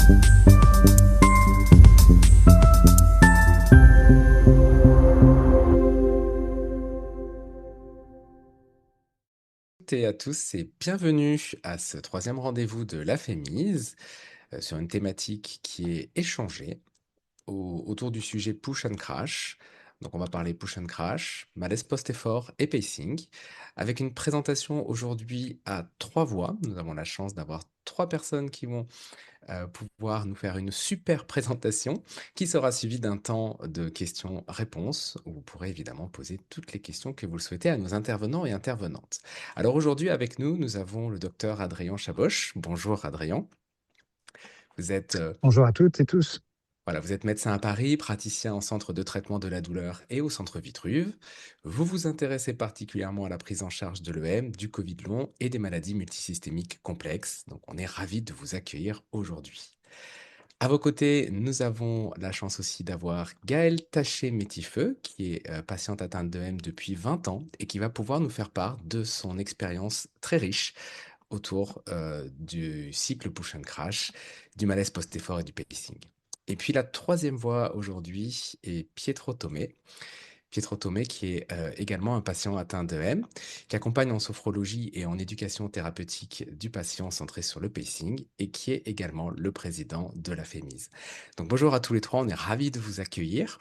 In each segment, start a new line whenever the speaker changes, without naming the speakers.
Et à tous et bienvenue à ce troisième rendez-vous de la Fémise sur une thématique qui est échangée autour du sujet push and crash. Donc on va parler push and crash, malaise post-effort et pacing, avec une présentation aujourd'hui à trois voix. Nous avons la chance d'avoir trois personnes qui vont pouvoir nous faire une super présentation qui sera suivie d'un temps de questions-réponses où vous pourrez évidemment poser toutes les questions que vous le souhaitez à nos intervenants et intervenantes. Alors aujourd'hui avec nous, nous avons le docteur Adrien Chaboch. Bonjour Adrien. Vous êtes,
Bonjour à toutes et tous.
voilà, vous êtes médecin à Paris, praticien en centre de traitement de la douleur et au centre Vitruve. Vous vous intéressez particulièrement à la prise en charge de l'EM, du Covid long et des maladies multisystémiques complexes. Donc on est ravis de vous accueillir aujourd'hui. À vos côtés, nous avons la chance aussi d'avoir Gaëlle Taché-Métifeux, qui est patiente atteinte d'EM depuis 20 ans et qui va pouvoir nous faire part de son expérience très riche autour du cycle push and crash, du malaise post-effort et du pacing. Et puis la troisième voix aujourd'hui est Pietro Tomé, Pietro Tomé, qui est également un patient atteint d'EM, qui accompagne en sophrologie et en éducation thérapeutique du patient centré sur le pacing et qui est également le président de la FEMIS. Donc bonjour à tous les trois, on est ravis de vous accueillir.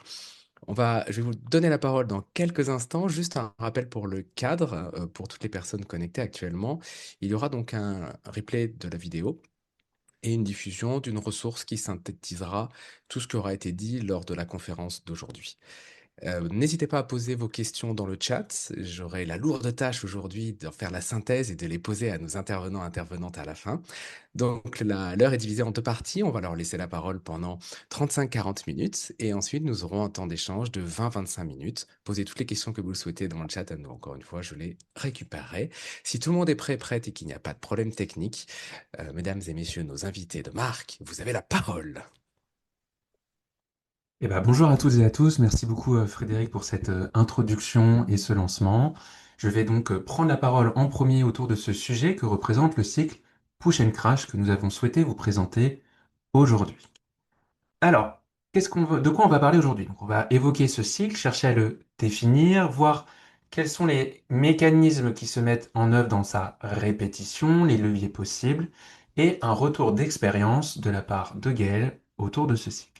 Je vais vous donner la parole dans quelques instants. Juste un rappel pour le cadre, pour toutes les personnes connectées actuellement. Il y aura donc un replay de la vidéo et une diffusion d'une ressource qui synthétisera tout ce qui aura été dit lors de la conférence d'aujourd'hui. N'hésitez pas à poser vos questions dans le chat. J'aurai la lourde tâche aujourd'hui de faire la synthèse et de les poser à nos intervenants et intervenantes à la fin. Donc l'heure est divisée en deux parties. On va leur laisser la parole pendant 35-40 minutes et ensuite nous aurons un temps d'échange de 20-25 minutes. Posez toutes les questions que vous le souhaitez dans le chat à nous. Encore une fois, je les récupérerai. Si tout le monde est prêt, prête et qu'il n'y a pas de problème technique, mesdames et messieurs, nos invités de marque, vous avez la parole.
Bonjour à toutes et à tous. Merci beaucoup Frédéric pour cette introduction et ce lancement. Je vais donc prendre la parole en premier autour de ce sujet que représente le cycle Push and Crash que nous avons souhaité vous présenter aujourd'hui. Alors, de quoi on va parler aujourd'hui? Donc, on va évoquer ce cycle, chercher à le définir, voir quels sont les mécanismes qui se mettent en œuvre dans sa répétition, les leviers possibles, et un retour d'expérience de la part de Gaël autour de ce cycle.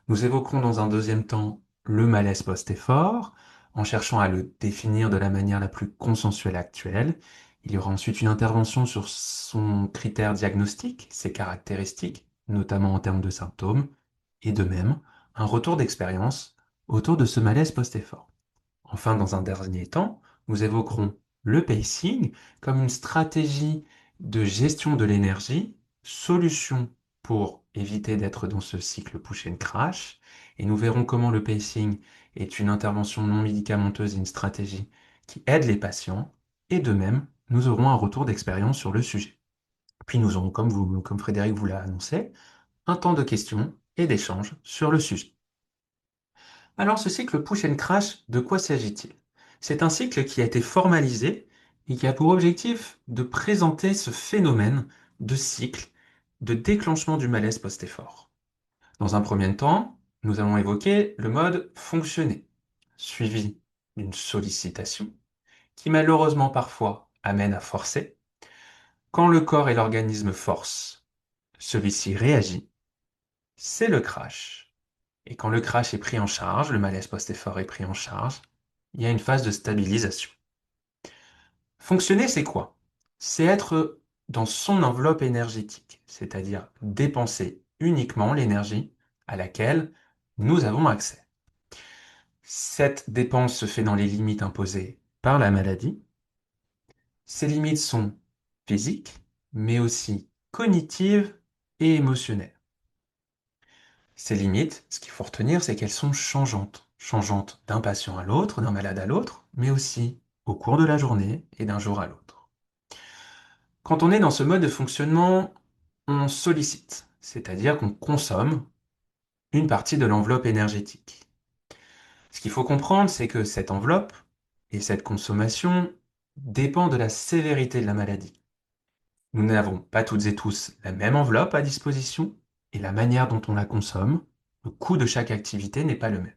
Nous évoquerons dans un deuxième temps le malaise post-effort, en cherchant à le définir de la manière la plus consensuelle actuelle. Il y aura ensuite une intervention sur son critère diagnostique, ses caractéristiques, notamment en termes de symptômes, et de même, un retour d'expérience autour de ce malaise post-effort. Enfin, dans un dernier temps, nous évoquerons le pacing comme une stratégie de gestion de l'énergie, solution pour éviter d'être dans ce cycle push and crash, et nous verrons comment le pacing est une intervention non médicamenteuse et une stratégie qui aide les patients, et de même, nous aurons un retour d'expérience sur le sujet. Puis nous aurons, comme Frédéric vous l'a annoncé, un temps de questions et d'échanges sur le sujet. Alors ce cycle push and crash, de quoi s'agit-il? C'est un cycle qui a été formalisé et qui a pour objectif de présenter ce phénomène de cycle de déclenchement du malaise post-effort. Dans un premier temps, nous allons évoquer le mode fonctionner, suivi d'une sollicitation qui malheureusement parfois amène à forcer. Quand le corps et l'organisme forcent, celui-ci réagit, c'est le crash. Et quand le crash est pris en charge, le malaise post-effort est pris en charge, il y a une phase de stabilisation. Fonctionner, c'est quoi? C'est être dans son enveloppe énergétique, c'est-à-dire dépenser uniquement l'énergie à laquelle nous avons accès. Cette dépense se fait dans les limites imposées par la maladie. Ces limites sont physiques, mais aussi cognitives et émotionnelles. Ces limites, ce qu'il faut retenir, c'est qu'elles sont changeantes. Changeantes d'un patient à l'autre, d'un malade à l'autre, mais aussi au cours de la journée et d'un jour à l'autre. Quand on est dans ce mode de fonctionnement, on sollicite, c'est-à-dire qu'on consomme une partie de l'enveloppe énergétique. Ce qu'il faut comprendre, c'est que cette enveloppe et cette consommation dépend de la sévérité de la maladie. Nous n'avons pas toutes et tous la même enveloppe à disposition, et la manière dont on la consomme, le coût de chaque activité n'est pas le même.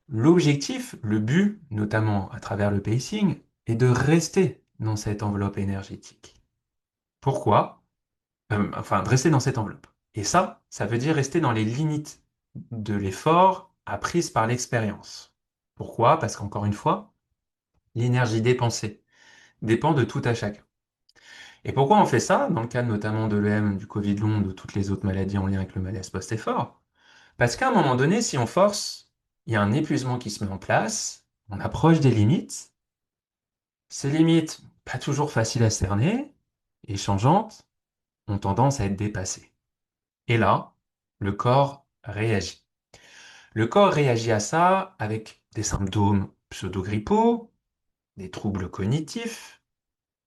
L'objectif, le but, notamment à travers le pacing, est de rester dans cette enveloppe énergétique. Pourquoi? Enfin, de rester dans cette enveloppe. Et ça veut dire rester dans les limites de l'effort apprise par l'expérience. Pourquoi? Parce qu'encore une fois, l'énergie dépensée dépend de tout à chacun. Et pourquoi on fait ça, dans le cadre notamment de l'EM, du Covid long, de toutes les autres maladies en lien avec le malaise post-effort? Parce qu'à un moment donné, si on force, il y a un épuisement qui se met en place, on approche des limites. Ces limites, pas toujours faciles à cerner et changeantes, ont tendance à être dépassées. Et là, le corps réagit. Le corps réagit à ça avec des symptômes pseudo-grippaux, des troubles cognitifs,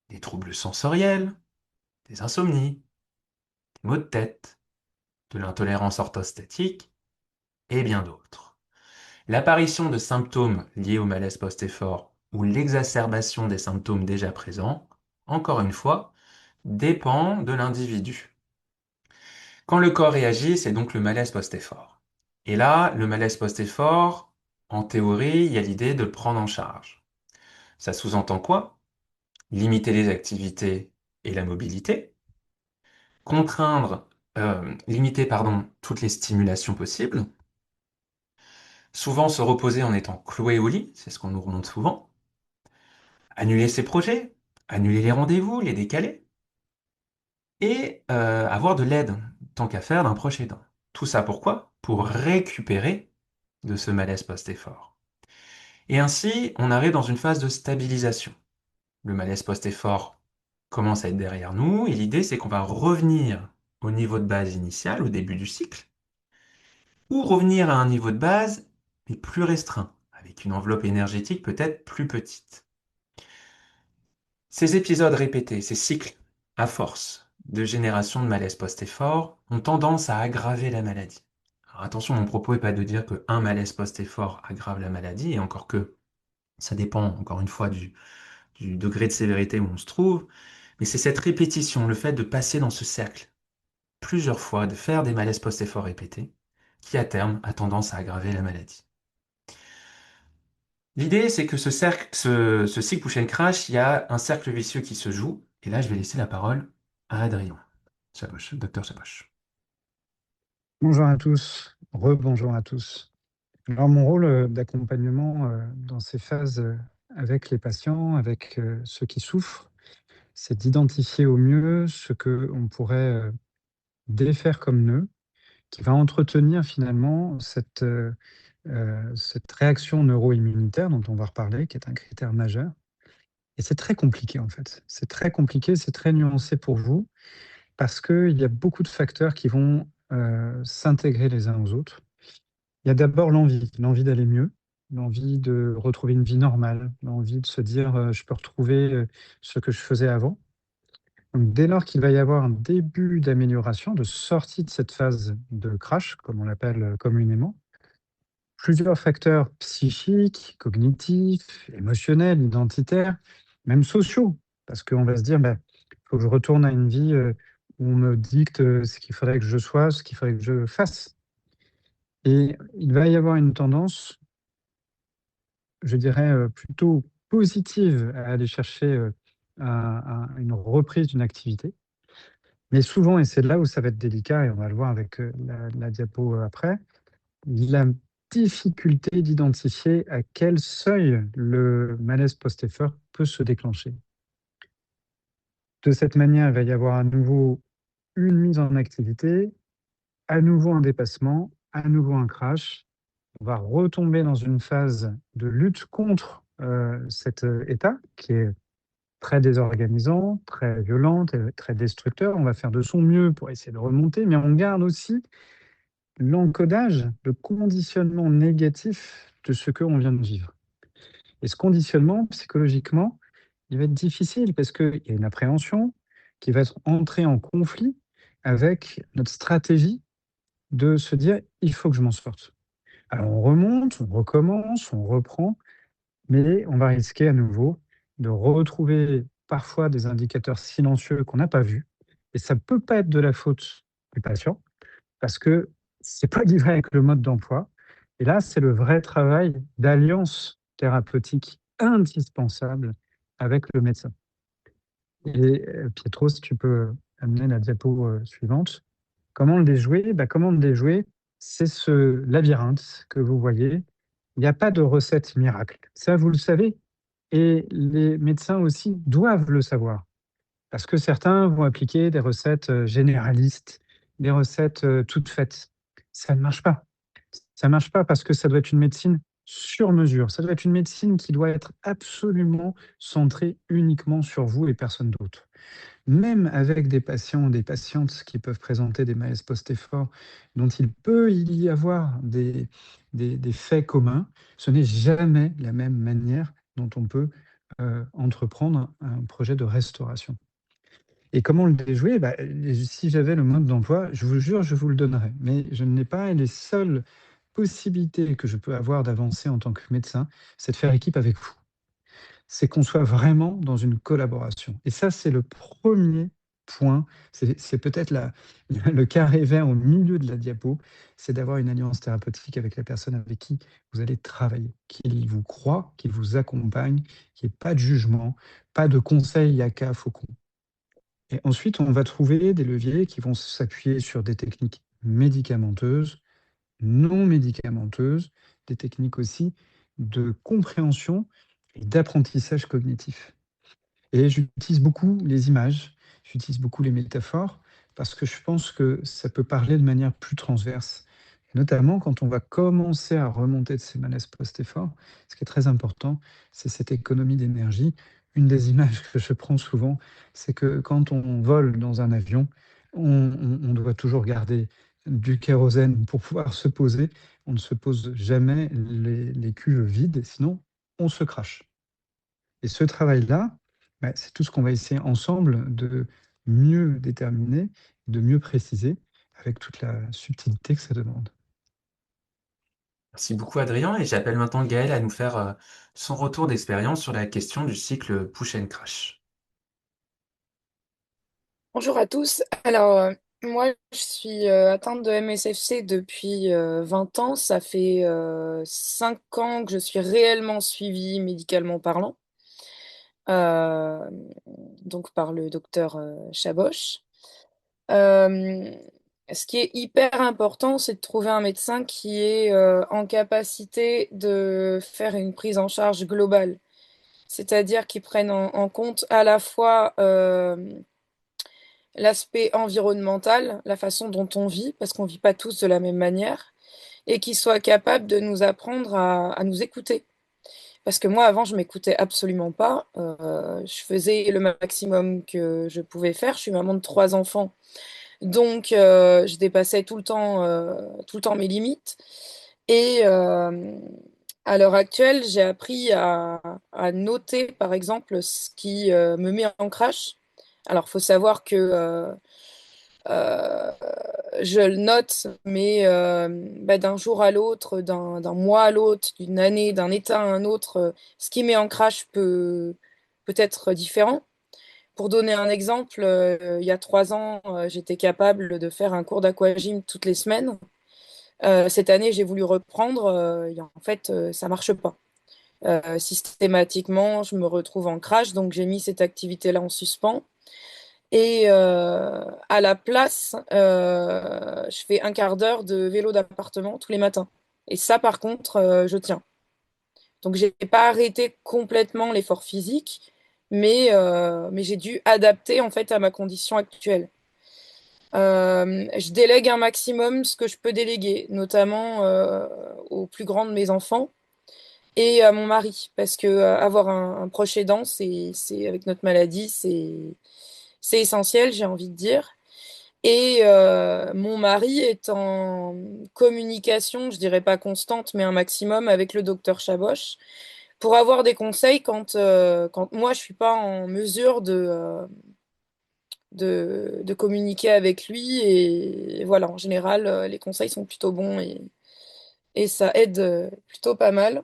des troubles sensoriels, des insomnies, des maux de tête, de l'intolérance orthostatique et bien d'autres. L'apparition de symptômes liés au malaise post-effort ou l'exacerbation des symptômes déjà présents, encore une fois, dépend de l'individu. Quand le corps réagit, c'est donc le malaise post-effort. Et là, le malaise post-effort, en théorie, il y a l'idée de le prendre en charge. Ça sous-entend quoi? Limiter les activités et la mobilité, limiter, pardon, toutes les stimulations possibles, souvent se reposer en étant cloué au lit, c'est ce qu'on nous remonte souvent, annuler ses projets, annuler les rendez-vous, les décaler, et avoir de l'aide, tant qu'à faire, d'un proche aidant. Tout ça pourquoi? Pour récupérer de ce malaise post-effort. Et ainsi, on arrive dans une phase de stabilisation. Le malaise post-effort commence à être derrière nous, et l'idée c'est qu'on va revenir au niveau de base initial, au début du cycle, ou revenir à un niveau de base, mais plus restreint, avec une enveloppe énergétique peut-être plus petite. Ces épisodes répétés, ces cycles, à force de génération de malaise post-effort, ont tendance à aggraver la maladie. Alors attention, mon propos n'est pas de dire qu'un malaise post-effort aggrave la maladie, et encore que ça dépend encore une fois du degré de sévérité où on se trouve, mais c'est cette répétition, le fait de passer dans ce cercle plusieurs fois, de faire des malaises post-effort répétés, qui à terme a tendance à aggraver la maladie. L'idée, c'est que ce cycle push and crash, il y a un cercle vicieux qui se joue. Et là, je vais laisser la parole à Adrien. Chapoche, docteur Chapoche.
Bonjour à tous, rebonjour à tous. Alors mon rôle d'accompagnement dans ces phases avec les patients, avec ceux qui souffrent, c'est d'identifier au mieux ce que on pourrait défaire comme nœud, qui va entretenir finalement cette réaction neuro-immunitaire dont on va reparler, qui est un critère majeur. Et c'est très compliqué en fait. C'est très compliqué, c'est très nuancé pour vous, parce qu'il y a beaucoup de facteurs qui vont s'intégrer les uns aux autres. Il y a d'abord l'envie d'aller mieux, l'envie de retrouver une vie normale, l'envie de se dire, «Je peux retrouver, ce que je faisais avant». Donc dès lors qu'il va y avoir un début d'amélioration, de sortie de cette phase de crash, comme on l'appelle, communément, plusieurs facteurs psychiques, cognitifs, émotionnels, identitaires, même sociaux, parce qu'on va se dire: «Bah, il faut que je retourne à une vie, où on me dicte, ce qu'il faudrait que je sois, ce qu'il faudrait que je fasse». Et il va y avoir une tendance, je dirais, plutôt positive à aller chercher, une reprise d'une activité. Mais souvent, et c'est là où ça va être délicat et on va le voir avec, la diapo, après, la difficulté d'identifier à quel seuil le malaise post-effort peut se déclencher. De cette manière, il va y avoir à nouveau une mise en activité, à nouveau un dépassement, à nouveau un crash. On va retomber dans une phase de lutte contre, cet, état qui est très désorganisant, très violent et très destructeur. On va faire de son mieux pour essayer de remonter, mais on garde aussi l'encodage, le conditionnement négatif de ce qu'on vient de vivre. Et ce conditionnement, psychologiquement, il va être difficile parce qu'il y a une appréhension qui va être entrée en conflit avec notre stratégie de se dire: «Il faut que je m'en sorte». Alors on remonte, on recommence, on reprend, mais on va risquer à nouveau de retrouver parfois des indicateurs silencieux qu'on n'a pas vus, et ça peut pas être de la faute du patient, parce que c'est pas livré avec le mode d'emploi. Et là, c'est le vrai travail d'alliance thérapeutique indispensable avec le médecin. Et Pietro, si tu peux amener la diapo suivante. Comment le déjouer? Comment le déjouer? C'est ce labyrinthe que vous voyez. Il n'y a pas de recette miracle. Ça, vous le savez. Et les médecins aussi doivent le savoir. Parce que certains vont appliquer des recettes généralistes, des recettes toutes faites. Ça ne marche pas. Ça ne marche pas parce que ça doit être une médecine sur mesure. Ça doit être une médecine qui doit être absolument centrée uniquement sur vous et personne d'autre. Même avec des patients ou des patientes qui peuvent présenter des malaises post-effort dont il peut y avoir des faits communs, ce n'est jamais la même manière dont on peut entreprendre un projet de restauration. Et comment le déjouer? Si j'avais le mode d'emploi, je vous jure, je vous le donnerais. Mais je n'ai pas, et les seules possibilités que je peux avoir d'avancer en tant que médecin, c'est de faire équipe avec vous. C'est qu'on soit vraiment dans une collaboration. Et ça, c'est le premier point. C'est peut-être le carré vert au milieu de la diapo, c'est d'avoir une alliance thérapeutique avec la personne avec qui vous allez travailler, qu'il vous croit, qu'il vous accompagne, qu'il n'y ait pas de jugement, pas de conseils à cas faucon. Et ensuite, on va trouver des leviers qui vont s'appuyer sur des techniques médicamenteuses, non médicamenteuses, des techniques aussi de compréhension et d'apprentissage cognitif. Et j'utilise beaucoup les images, j'utilise beaucoup les métaphores, parce que je pense que ça peut parler de manière plus transverse. Et notamment quand on va commencer à remonter de ces malaises post-effort, ce qui est très important, c'est cette économie d'énergie. Une des images que je prends souvent, c'est que quand on vole dans un avion, on doit toujours garder du kérosène pour pouvoir se poser. On ne se pose jamais les cuves vides, sinon on se crache. Et ce travail-là, c'est tout ce qu'on va essayer ensemble de mieux déterminer, de mieux préciser, avec toute la subtilité que ça demande.
Merci beaucoup Adrien et j'appelle maintenant Gaël à nous faire son retour d'expérience sur la question du cycle push and crash.
Bonjour à tous. Moi, je suis atteinte de MSFC depuis 20 ans. Ça fait 5 ans que je suis réellement suivie médicalement parlant, euh, donc par le docteur Chaboch. Euh, Ce qui est hyper important, c'est de trouver un médecin qui est en capacité de faire une prise en charge globale, c'est-à-dire qui prenne en compte à la fois l'aspect environnemental, la façon dont on vit, parce qu'on vit pas tous de la même manière, et qui soit capable de nous apprendre à nous écouter. Parce que moi, avant, je m'écoutais absolument pas. Je faisais le maximum que je pouvais faire. Je suis maman de 3 enfants, donc je dépassais tout le temps mes limites. Et à l'heure actuelle, j'ai appris à noter, par exemple, ce qui me met en crash. Alors, faut savoir que euh, je le note, mais d'un jour à l'autre, d'un mois à l'autre, d'une année, d'un état à un autre, ce qui met en crash peut être différent. Pour donner un exemple, il y a 3 ans, j'étais capable de faire un cours d'aquagym toutes les semaines. Cette année, j'ai voulu reprendre, et en fait, ça marche pas. Systématiquement, je me retrouve en crash, donc j'ai mis cette activité-là en suspens. Et à la place, je fais un quart d'heure de vélo d'appartement tous les matins. Et ça, par contre, je tiens. Donc, j'ai pas arrêté complètement l'effort physique, mais j'ai dû adapter en fait à ma condition actuelle. Je délègue un maximum ce que je peux déléguer, notamment au plus grand de mes enfants et à mon mari, parce que avoir un proche aidant, c'est avec notre maladie, c'est essentiel, j'ai envie de dire. Et mon mari est en communication, je dirais pas constante, mais un maximum avec le docteur Chaboch pour avoir des conseils quand moi je suis pas en mesure de communiquer avec lui. Et voilà, en général, les conseils sont plutôt bons et ça aide plutôt pas mal.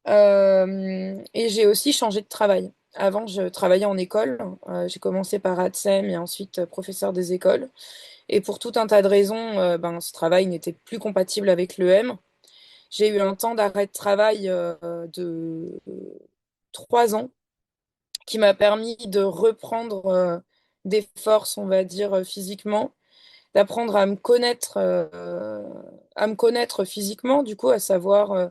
Et j'ai aussi changé de travail. Avant, je travaillais en école. J'ai commencé par ATSEM et ensuite professeur des écoles. Et pour tout un tas de raisons, ben, ce travail n'était plus compatible avec l'EM. J'ai eu un temps d'arrêt de travail de 3 ans qui m'a permis de reprendre des forces, on va dire, physiquement, d'apprendre à me connaître physiquement, du coup, à savoir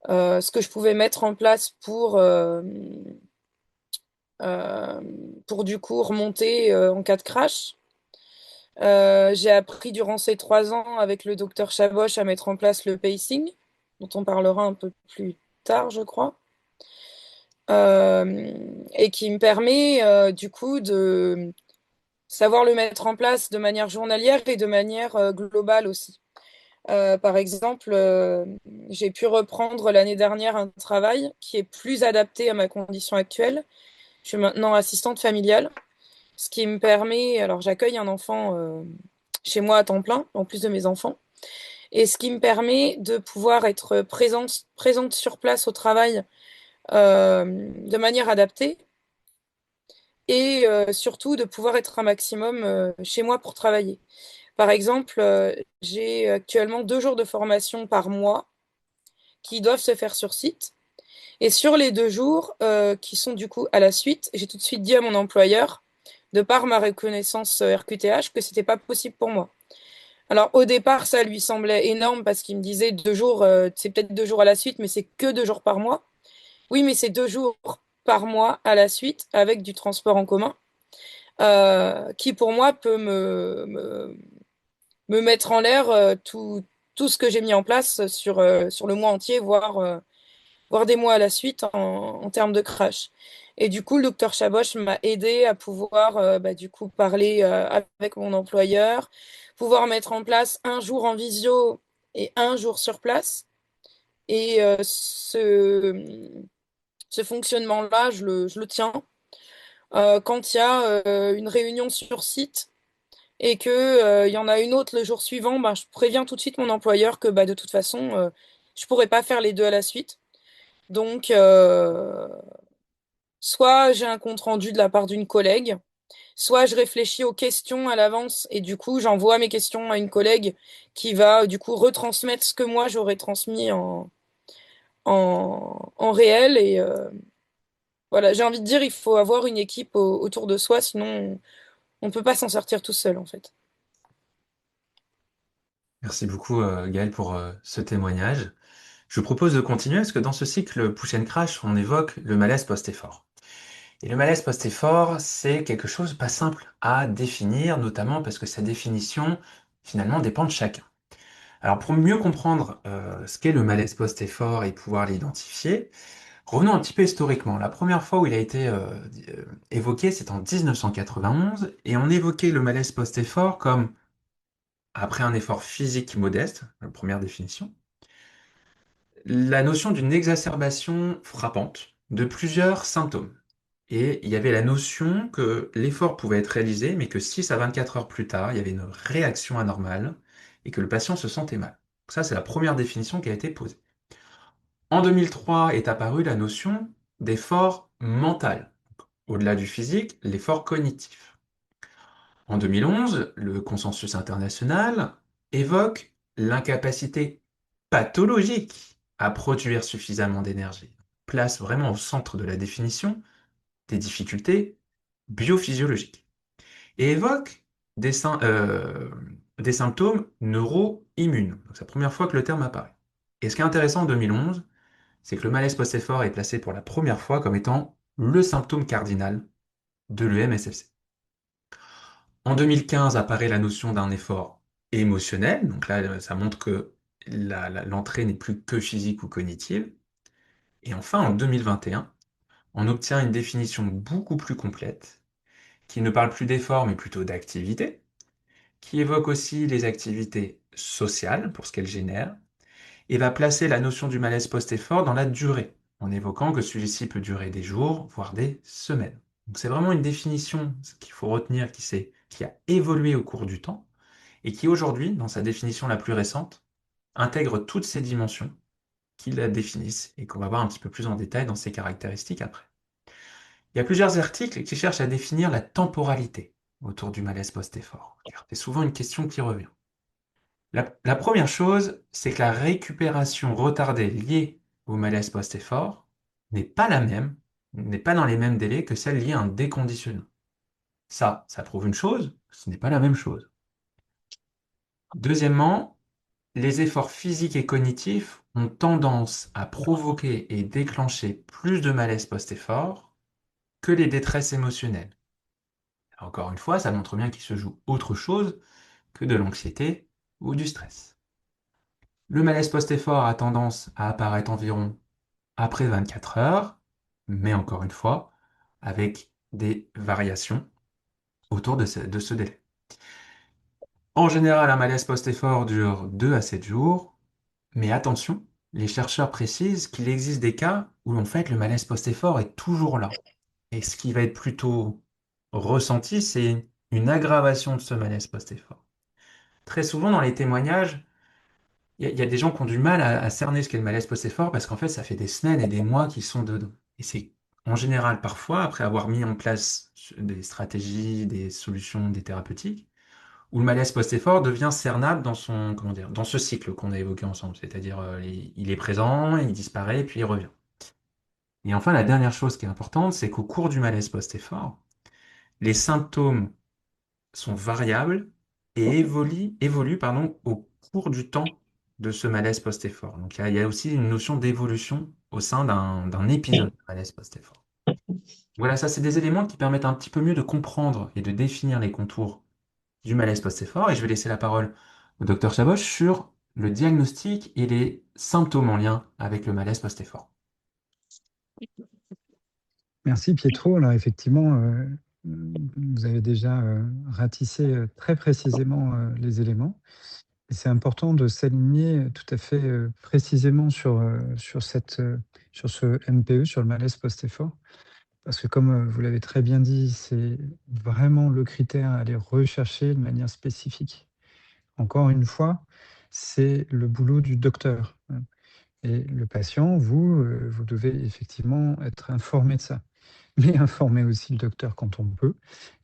ce que je pouvais mettre en place euh, pour du coup remonter en cas de crash. J'ai appris durant ces 3 ans avec le docteur Chaboch à mettre en place le pacing, dont on parlera un peu plus tard, je crois, et qui me permet du coup de savoir le mettre en place de manière journalière et de manière globale aussi. Par exemple, j'ai pu reprendre l'année dernière un travail qui est plus adapté à ma condition actuelle. Je suis maintenant assistante familiale, ce qui me permet, alors j'accueille un enfant chez moi à temps plein, en plus de mes enfants, et ce qui me permet de pouvoir être présente sur place au travail de manière adaptée et surtout de pouvoir être un maximum chez moi pour travailler. Par exemple, j'ai actuellement 2 jours de formation par mois qui doivent se faire sur site. Et sur les 2 jours qui sont du coup à la suite, j'ai tout de suite dit à mon employeur, de par ma reconnaissance RQTH, que c'était pas possible pour moi. Alors au départ, ça lui semblait énorme parce qu'il me disait 2 jours, c'est peut-être 2 jours à la suite, mais c'est que 2 jours par mois. Oui, mais c'est 2 jours par mois à la suite avec du transport en commun, qui pour moi peut me mettre en l'air tout ce que j'ai mis en place sur le mois entier, voire des mois à la suite en termes de crash. Et du coup, le docteur Chaboch m'a aidé à pouvoir bah, du coup parler avec mon employeur, pouvoir mettre en place un jour en visio et un jour sur place. Et ce fonctionnement-là, je le tiens. Quand il y a une réunion sur site et que il y en a une autre le jour suivant, bah, je préviens tout de suite mon employeur que bah, de toute façon, je pourrais pas faire les deux à la suite. Donc, soit j'ai un compte rendu de la part d'une collègue, soit je réfléchis aux questions à l'avance et du coup j'envoie mes questions à une collègue qui va du coup retransmettre ce que moi j'aurais transmis en réel. Et voilà, j'ai envie de dire, il faut avoir une équipe autour de soi, sinon on ne peut pas s'en sortir tout seul en fait.
Merci beaucoup, Gaël, pour ce témoignage. Je vous propose de continuer parce que dans ce cycle Push and Crash, on évoque le malaise post-effort. Et le malaise post-effort, c'est quelque chose pas simple à définir, notamment parce que sa définition, finalement, dépend de chacun. Alors, pour mieux comprendre ce qu'est le malaise post-effort et pouvoir l'identifier, revenons un petit peu historiquement. La première fois où il a été évoqué, c'est en 1991, et on évoquait le malaise post-effort comme, après un effort physique modeste, la première définition, la notion d'une exacerbation frappante de plusieurs symptômes. Et il y avait la notion que l'effort pouvait être réalisé, mais que 6 à 24 heures plus tard, il y avait une réaction anormale et que le patient se sentait mal. Ça, c'est la première définition qui a été posée. En 2003 est apparue la notion d'effort mental. Au-delà du physique, l'effort cognitif. En 2011, le consensus international évoque l'incapacité pathologique à produire suffisamment d'énergie. Place vraiment au centre de la définition des difficultés biophysiologiques et évoque des, des symptômes neuro-immunes. Donc, c'est la première fois que le terme apparaît. Et ce qui est intéressant en 2011, c'est que le malaise post-effort est placé pour la première fois comme étant le symptôme cardinal de l'EMSFC. En 2015 apparaît la notion d'un effort émotionnel, donc là ça montre que l'entrée n'est plus que physique ou cognitive. Et enfin en 2021, on obtient une définition beaucoup plus complète, qui ne parle plus d'effort mais plutôt d'activité, qui évoque aussi les activités sociales pour ce qu'elles génèrent, et va placer la notion du malaise post-effort dans la durée, en évoquant que celui-ci peut durer des jours, voire des semaines. Donc c'est vraiment une définition qu'il faut retenir qui a évolué au cours du temps, et qui aujourd'hui, dans sa définition la plus récente, intègre toutes ces dimensions qui la définissent, et qu'on va voir un petit peu plus en détail dans ses caractéristiques après. Il y a plusieurs articles qui cherchent à définir la temporalité autour du malaise post-effort? Car c'est souvent une question qui revient. La première chose, c'est que la récupération retardée liée au malaise post-effort n'est pas la même, n'est pas dans les mêmes délais que celle liée à un déconditionnement. Ça prouve une chose, ce n'est pas la même chose. Deuxièmement, les efforts physiques et cognitifs ont tendance à provoquer et déclencher plus de malaise post-effort que les détresses émotionnelles. Encore une fois, ça montre bien qu'il se joue autre chose que de l'anxiété ou du stress. Le malaise post-effort a tendance à apparaître environ après 24 heures, mais encore une fois, avec des variations autour de ce délai. En général, un malaise post-effort dure 2 à 7 jours, mais attention, les chercheurs précisent qu'il existe des cas où en fait le malaise post-effort est toujours là. Et ce qui va être plutôt ressenti, c'est une aggravation de ce malaise post-effort. Très souvent dans les témoignages, il y a des gens qui ont du mal à cerner ce qu'est le malaise post-effort parce qu'en fait, ça fait des semaines et des mois qu'ils sont dedans. Et c'est en général parfois, après avoir mis en place des stratégies, des solutions, des thérapeutiques, où le malaise post-effort devient cernable dans son, comment dire, dans ce cycle qu'on a évoqué ensemble. C'est-à-dire, il est présent, il disparaît, puis il revient. Et enfin, la dernière chose qui est importante, c'est qu'au cours du malaise post-effort, les symptômes sont variables et évoluent, pardon, au cours du temps de ce malaise post-effort. Donc il y a aussi une notion d'évolution au sein d'un épisode de malaise post-effort. Voilà, ça c'est des éléments qui permettent un petit peu mieux de comprendre et de définir les contours du malaise post-effort. Et je vais laisser la parole au docteur Chaboch sur le diagnostic et les symptômes en lien avec le malaise post-effort.
Merci Pietro. Alors effectivement, vous avez déjà ratissé très précisément les éléments. Et c'est important de s'aligner tout à fait précisément sur ce MPE, sur le malaise post-effort. Parce que comme vous l'avez très bien dit, c'est vraiment le critère à aller rechercher de manière spécifique. Encore une fois, c'est le boulot du docteur, hein. Et le patient, vous devez effectivement être informé de ça. Mais informer aussi le docteur quand on peut.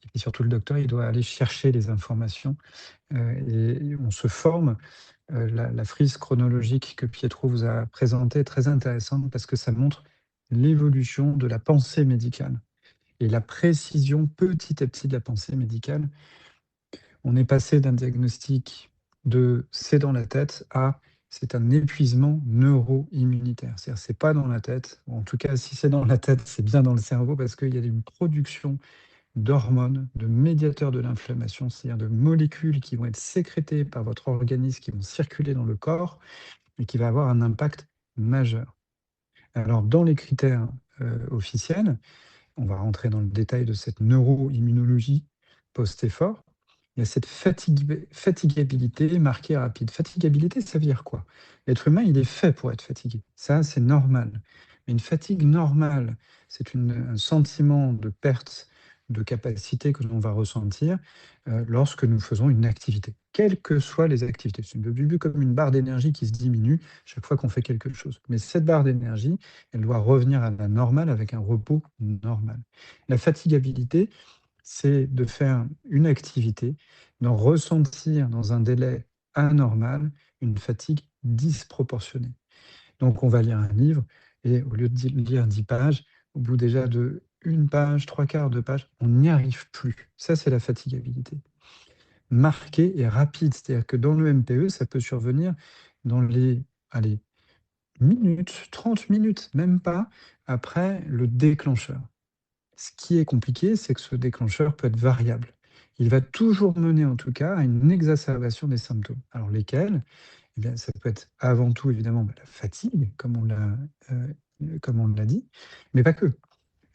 Et puis surtout, le docteur, il doit aller chercher les informations. Et on se forme. La frise chronologique que Pietro vous a présentée est très intéressante parce que ça montre l'évolution de la pensée médicale et la précision petit à petit de la pensée médicale. On est passé d'un diagnostic de c'est dans la tête à c'est un épuisement neuro-immunitaire. C'est-à-dire c'est pas dans la tête. En tout cas, si c'est dans la tête, c'est bien dans le cerveau parce qu'il y a une production d'hormones, de médiateurs de l'inflammation, c'est-à-dire de molécules qui vont être sécrétées par votre organisme, qui vont circuler dans le corps et qui va avoir un impact majeur. Alors, dans les critères officiels, on va rentrer dans le détail de cette neuroimmunologie post-effort. Il y a cette fatigabilité marquée rapide. Fatigabilité, ça veut dire quoi? L'être humain, il est fait pour être fatigué. Ça, c'est normal. Mais une fatigue normale, c'est un sentiment de perte de capacité que l'on va ressentir lorsque nous faisons une activité, quelles que soient les activités. C'est le début comme une barre d'énergie qui se diminue chaque fois qu'on fait quelque chose. Mais cette barre d'énergie, elle doit revenir à la normale avec un repos normal. La fatigabilité, c'est de faire une activité, de ressentir dans un délai anormal une fatigue disproportionnée. Donc on va lire un livre et au lieu de lire 10 pages, au bout déjà de une page, trois quarts de page, on n'y arrive plus. Ça, c'est la fatigabilité. Marquée et rapide, c'est-à-dire que dans le MPE, ça peut survenir dans les allez, minutes, 30 minutes, même pas, après le déclencheur. Ce qui est compliqué, c'est que ce déclencheur peut être variable. Il va toujours mener en tout cas à une exacerbation des symptômes. Alors lesquels? Eh bien, ça peut être avant tout évidemment la fatigue, comme on l'a dit, mais pas que.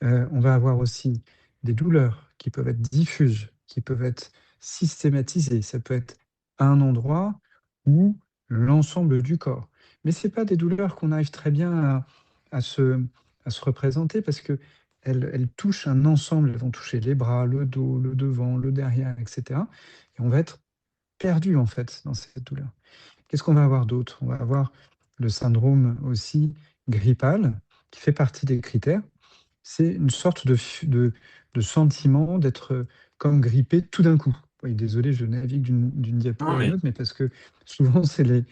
On va avoir aussi des douleurs qui peuvent être diffuses, qui peuvent être systématisées. Ça peut être à un endroit ou l'ensemble du corps. Mais ce n'est pas des douleurs qu'on arrive très bien à se représenter parce qu'elles touchent un ensemble. Elles vont toucher les bras, le dos, le devant, le derrière, etc. Et on va être perdu en fait dans cette douleur. Qu'est-ce qu'on va avoir d'autre? On va avoir le syndrome aussi grippal qui fait partie des critères. c'est une sorte de sentiment d'être comme grippé tout d'un coup. Oui, désolé, je navigue d'une diapo
Ah
à une
oui.
autre, mais parce que souvent, c'est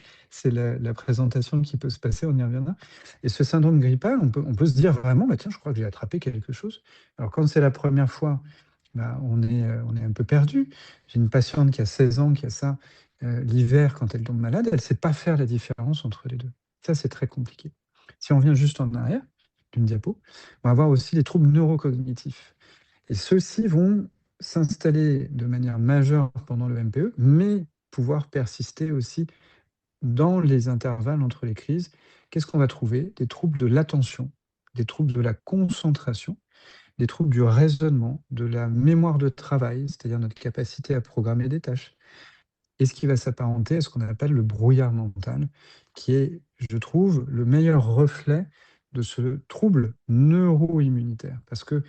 la présentation qui peut se passer, on y reviendra. Et ce syndrome grippal, on peut se dire vraiment, bah, tiens, je crois que j'ai attrapé quelque chose. Alors, quand c'est la première fois, bah, on est un peu perdu. J'ai une patiente qui a 16 ans, qui a ça l'hiver quand elle tombe malade, elle ne sait pas faire la différence entre les deux. Ça, c'est très compliqué. Si on vient juste en arrière d'une diapo, on va avoir aussi les troubles neurocognitifs. Et ceux-ci vont s'installer de manière majeure pendant le MPE, mais pouvoir persister aussi dans les intervalles entre les crises. Qu'est-ce qu'on va trouver? Des troubles de l'attention, des troubles de la concentration, des troubles du raisonnement, de la mémoire de travail, c'est-à-dire notre capacité à programmer des tâches, et ce qui va s'apparenter à ce qu'on appelle le brouillard mental, qui est, je trouve, le meilleur reflet de ce trouble neuro-immunitaire. Parce que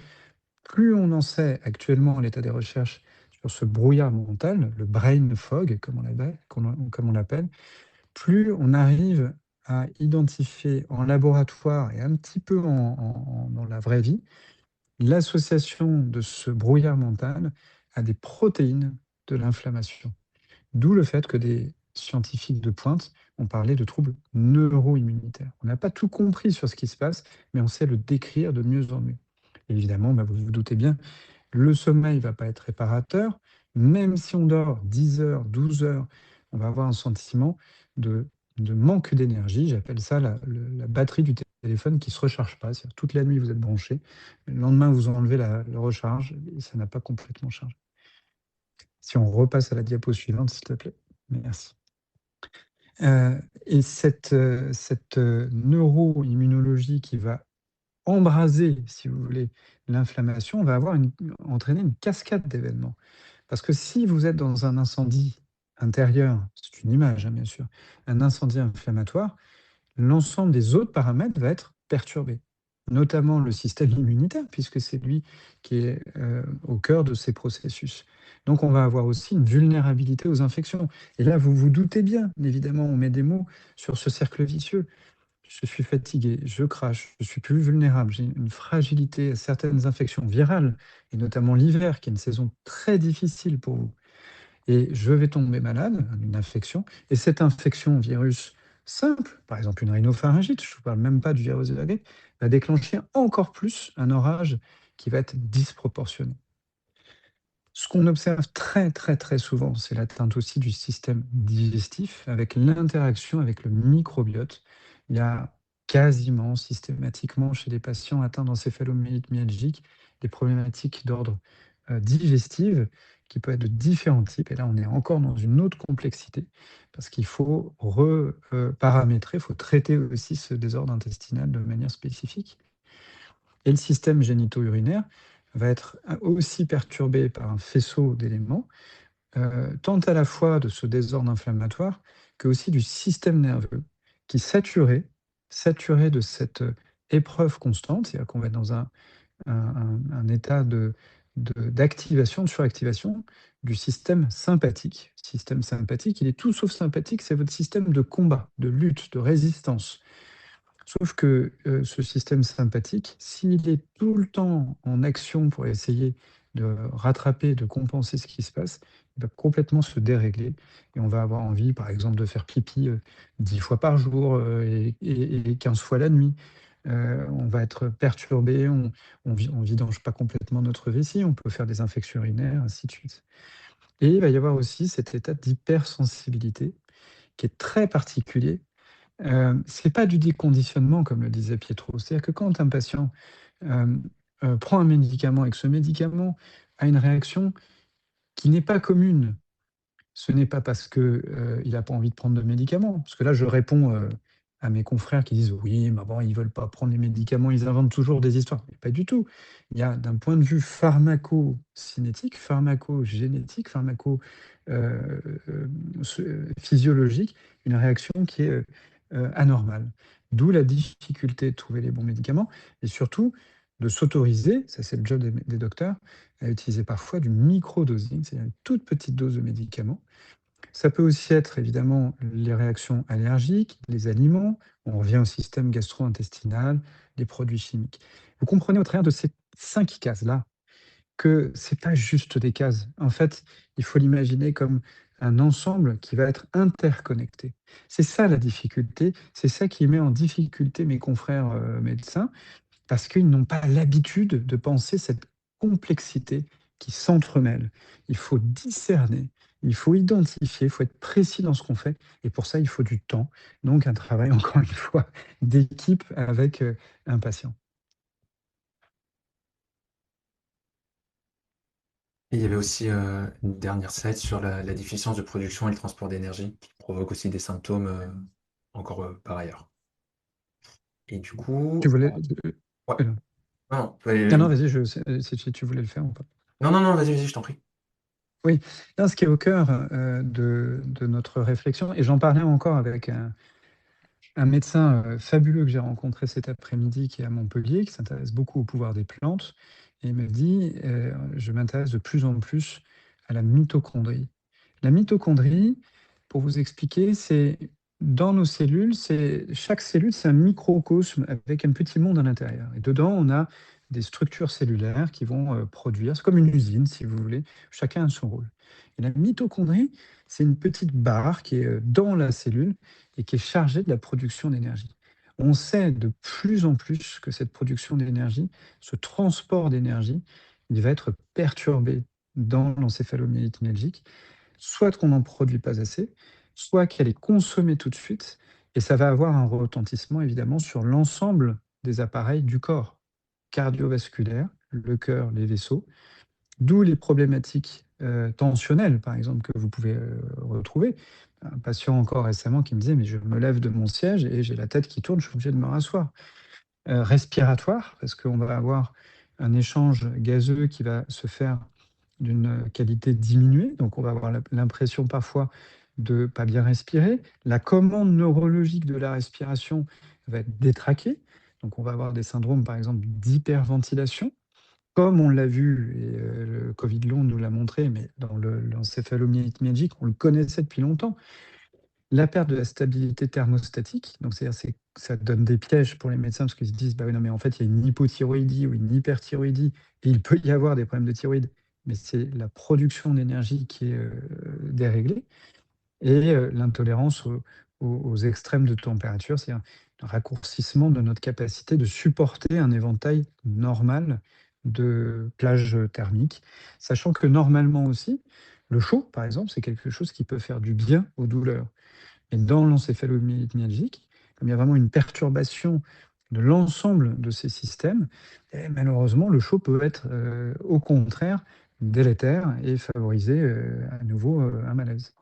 plus on en sait actuellement à l'état des recherches sur ce brouillard mental, le brain fog, comme on l'appelle, plus on arrive à identifier en laboratoire et un petit peu dans la vraie vie l'association de ce brouillard mental à des protéines de l'inflammation. D'où le fait que des scientifiques de pointe ont parlé de troubles neuro-immunitaires. On n'a pas tout compris sur ce qui se passe, mais on sait le décrire de mieux en mieux. Évidemment, bah, vous vous doutez bien, le sommeil ne va pas être réparateur. Même si on dort 10 heures, 12 heures, on va avoir un sentiment de, de manque d'énergie. J'appelle ça la batterie du téléphone qui ne se recharge pas. C'est-à-dire, toute la nuit, vous êtes branché. Le lendemain, vous enlevez la recharge et ça n'a pas complètement chargé. Si on repasse à la diapo suivante, s'il te plaît. Merci. Et cette neuroimmunologie qui va embraser, si vous voulez, l'inflammation, va entraîner une cascade d'événements. Parce que si vous êtes dans un incendie intérieur, c'est une image, hein, bien sûr, un incendie inflammatoire, l'ensemble des autres paramètres va être perturbé, notamment le système immunitaire, puisque c'est lui qui est au cœur de ces processus. Donc on va avoir aussi une vulnérabilité aux infections. Et là, vous vous doutez bien, évidemment, on met des mots sur ce cercle vicieux. Je suis fatigué, je crache, je suis plus vulnérable, j'ai une fragilité à certaines infections virales, et notamment l'hiver, qui est une saison très difficile pour vous. Et je vais tomber malade d'une infection, et cette infection virus simple, par exemple une rhinopharyngite, je ne vous parle même pas du virus de la grippe, va déclencher encore plus un orage qui va être disproportionné. Ce qu'on observe très très très souvent, c'est l'atteinte aussi du système digestif avec l'interaction avec le microbiote. Il y a quasiment systématiquement chez les patients atteints d'encéphalomyélite myalgique des problématiques d'ordre digestive qui peuvent être de différents types. Et là, on est encore dans une autre complexité parce qu'il faut reparamétrer, il faut traiter aussi ce désordre intestinal de manière spécifique. Et le système génito-urinaire va être aussi perturbé par un faisceau d'éléments, tant à la fois de ce désordre inflammatoire que aussi du système nerveux, qui saturé de cette épreuve constante, c'est-à-dire qu'on va être dans un état d'activation, de suractivation du système sympathique. Le système sympathique, il est tout sauf sympathique, c'est votre système de combat, de lutte, de résistance. Sauf que ce système sympathique, s'il est tout le temps en action pour essayer de rattraper, de compenser ce qui se passe, il va complètement se dérégler et on va avoir envie, par exemple, de faire pipi 10 fois par jour et 15 fois la nuit. On va être perturbé, on vidange pas complètement notre vessie, on peut faire des infections urinaires, ainsi de suite. Et il va y avoir aussi cet état d'hypersensibilité qui est très particulier. C'est pas du déconditionnement comme le disait Pietro. C'est-à-dire que quand un patient, prend un médicament et que ce médicament a une réaction qui n'est pas commune, ce n'est pas parce que, il a pas envie de prendre de médicaments. Parce que là, je réponds, à mes confrères qui disent: «Oui, mais bon, ils veulent pas prendre les médicaments, ils inventent toujours des histoires». Mais pas du tout. Il y a d'un point de vue pharmacocinétique, pharmacogénétique, physiologique, une réaction qui est, anormale. D'où la difficulté de trouver les bons médicaments et surtout de s'autoriser, ça c'est le job des docteurs, à utiliser parfois du microdosing, c'est-à-dire une toute petite dose de médicament Ça peut aussi être évidemment les réactions allergiques, les aliments, on revient au système gastro-intestinal, les produits chimiques. Vous comprenez au travers de ces 5 cases-là que c'est pas juste des cases. En fait, il faut l'imaginer comme un ensemble qui va être interconnecté. C'est ça la difficulté, c'est ça qui met en difficulté mes confrères médecins, parce qu'ils n'ont pas l'habitude de penser cette complexité qui s'entremêle. Il faut discerner, il faut identifier, il faut être précis dans ce qu'on fait, et pour ça, il faut du temps. Donc, un travail, encore une fois, d'équipe avec un patient.
Et il y avait aussi une dernière slide sur la déficience de production et le transport d'énergie qui provoque aussi des symptômes encore par ailleurs. Et du
Tu
coup,
voulais...
ouais,
non,
non,
non, vas-y, je sais si tu voulais le faire ou pas.
non, vas-y, je t'en prie.
Oui, non, ce qui est au cœur de notre réflexion, et j'en parlais encore avec un médecin fabuleux que j'ai rencontré cet après-midi qui est à Montpellier, qui s'intéresse beaucoup au pouvoir des plantes, et il me dit, je m'intéresse de plus en plus à la mitochondrie. La mitochondrie, pour vous expliquer, c'est dans nos cellules, chaque cellule, c'est un microcosme avec un petit monde à l'intérieur. Et dedans, on a des structures cellulaires qui vont produire, c'est comme une usine, si vous voulez, chacun a son rôle. Et la mitochondrie, c'est une petite barre qui est dans la cellule et qui est chargée de la production d'énergie. On sait de plus en plus que cette production d'énergie, ce transport d'énergie, il va être perturbé dans l'encéphalomyélite myalgique, soit qu'on n'en produit pas assez, soit qu'elle est consommée tout de suite, et ça va avoir un retentissement évidemment sur l'ensemble des appareils du corps, cardiovasculaire, le cœur, les vaisseaux, d'où les problématiques tensionnelles, par exemple, que vous pouvez retrouver. Un patient encore récemment qui me disait, mais je me lève de mon siège et j'ai la tête qui tourne, je suis obligé de me rasseoir. Respiratoire, parce qu'on va avoir un échange gazeux qui va se faire d'une qualité diminuée, donc on va avoir l'impression parfois de pas bien respirer. La commande neurologique de la respiration va être détraquée, donc on va avoir des syndromes par exemple d'hyperventilation, comme on l'a vu, et le Covid long nous l'a montré, mais dans l'encéphalomyélite myalgique, on le connaissait depuis longtemps. La perte de la stabilité thermostatique, donc c'est-à-dire ça donne des pièges pour les médecins parce qu'ils se disent bah oui, non, mais en fait, il y a une hypothyroïdie ou une hyperthyroïdie et il peut y avoir des problèmes de thyroïde, mais c'est la production d'énergie qui est déréglée et l'intolérance aux extrêmes de température, c'est un raccourcissement de notre capacité de supporter un éventail normal de plages thermiques, sachant que normalement aussi, le chaud, par exemple, c'est quelque chose qui peut faire du bien aux douleurs. Et dans l'encéphalomyélite myalgique, comme il y a vraiment une perturbation de l'ensemble de ces systèmes, et malheureusement, le chaud peut être au contraire délétère et favoriser à nouveau un malaise.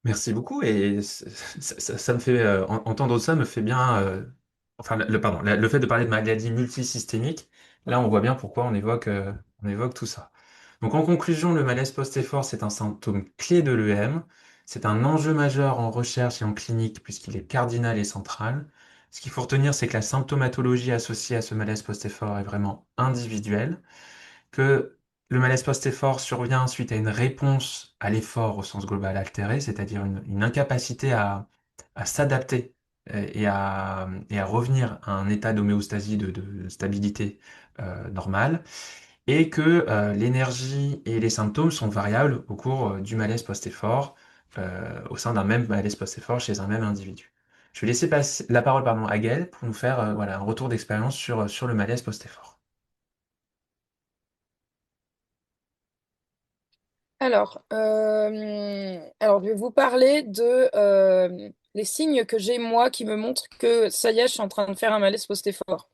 Merci beaucoup et ça me fait entendre ça me fait bien enfin pardon le fait de parler de maladie multisystémique, là on voit bien pourquoi on évoque tout ça. Donc en conclusion, le malaise post-effort, c'est un symptôme clé de l'EM, c'est un enjeu majeur en recherche et en clinique puisqu'il est cardinal et central. Ce qu'il faut retenir, c'est que la symptomatologie associée à ce malaise post-effort est vraiment individuelle, que le malaise post-effort survient suite à une réponse à l'effort au sens global altéré, c'est-à-dire une incapacité à s'adapter et à revenir à un état d'homéostasie, de stabilité normale, et que l'énergie et les symptômes sont variables au cours du malaise post-effort, au sein d'un même malaise post-effort chez un même individu. Je vais laisser passer la parole pardon, à Gaël pour nous faire voilà, un retour d'expérience sur le malaise post-effort.
Alors, je vais vous parler de les signes que j'ai moi qui me montrent que ça y est, je suis en train de faire un malaise post-effort.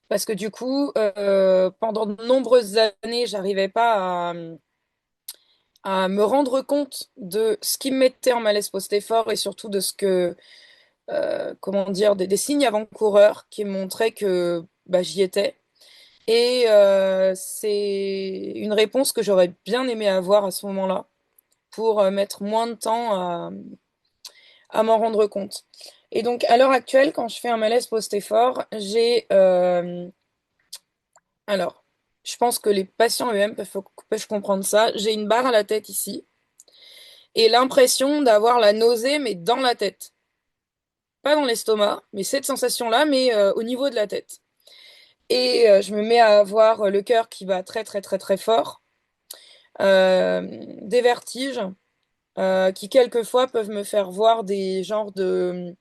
Parce que du coup, pendant de nombreuses années, j'arrivais pas à me rendre compte de ce qui me mettait en malaise post-effort et surtout de ce que, comment dire, des signes avant-coureurs qui me montraient que bah, j'y étais. Et c'est une réponse que j'aurais bien aimé avoir à ce moment-là pour mettre moins de temps à m'en rendre compte. Et donc, à l'heure actuelle, quand je fais un malaise post-effort, j'ai... alors, je pense que les patients eux-mêmes peuvent comprendre ça. J'ai une barre à la tête ici. et l'impression d'avoir la nausée, mais dans la tête. Pas dans l'estomac, mais cette sensation-là, mais au niveau de la tête. Et je me mets à avoir le cœur qui bat très très très très fort, des vertiges qui quelquefois peuvent me faire voir des genres de...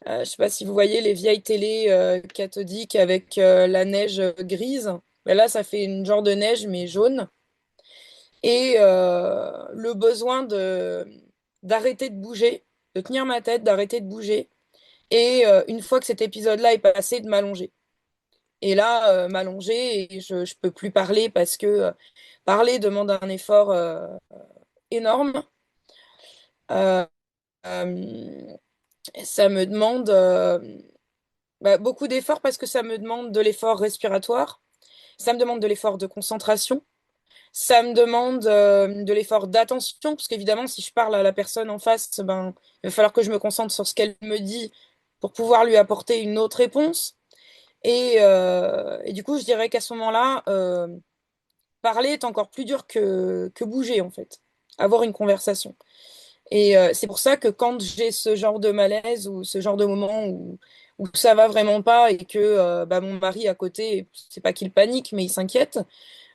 je sais pas si vous voyez les vieilles télés cathodiques avec la neige grise. Ben là, ça fait une genre de neige, mais jaune. Et le besoin de d'arrêter de bouger, de tenir ma tête, d'arrêter de bouger. Et une fois que cet épisode-là est passé, de m'allonger. Et là, m'allonger, et je peux plus parler parce que parler demande un effort énorme. Euh, euh, Ça me demande beaucoup d'efforts parce que ça me demande de l'effort respiratoire, ça me demande de l'effort de concentration, ça me demande de l'effort d'attention, parce qu'évidemment, si je parle à la personne en face, ben, il va falloir que je me concentre sur ce qu'elle me dit pour pouvoir lui apporter une autre réponse. Et du coup, je dirais qu'à ce moment-là, parler est encore plus dur que bouger, en fait, avoir une conversation. Et c'est pour ça que quand j'ai ce genre de malaise ou ce genre de moment où ça va vraiment pas et que mon mari à côté, c'est pas qu'il panique, mais il s'inquiète,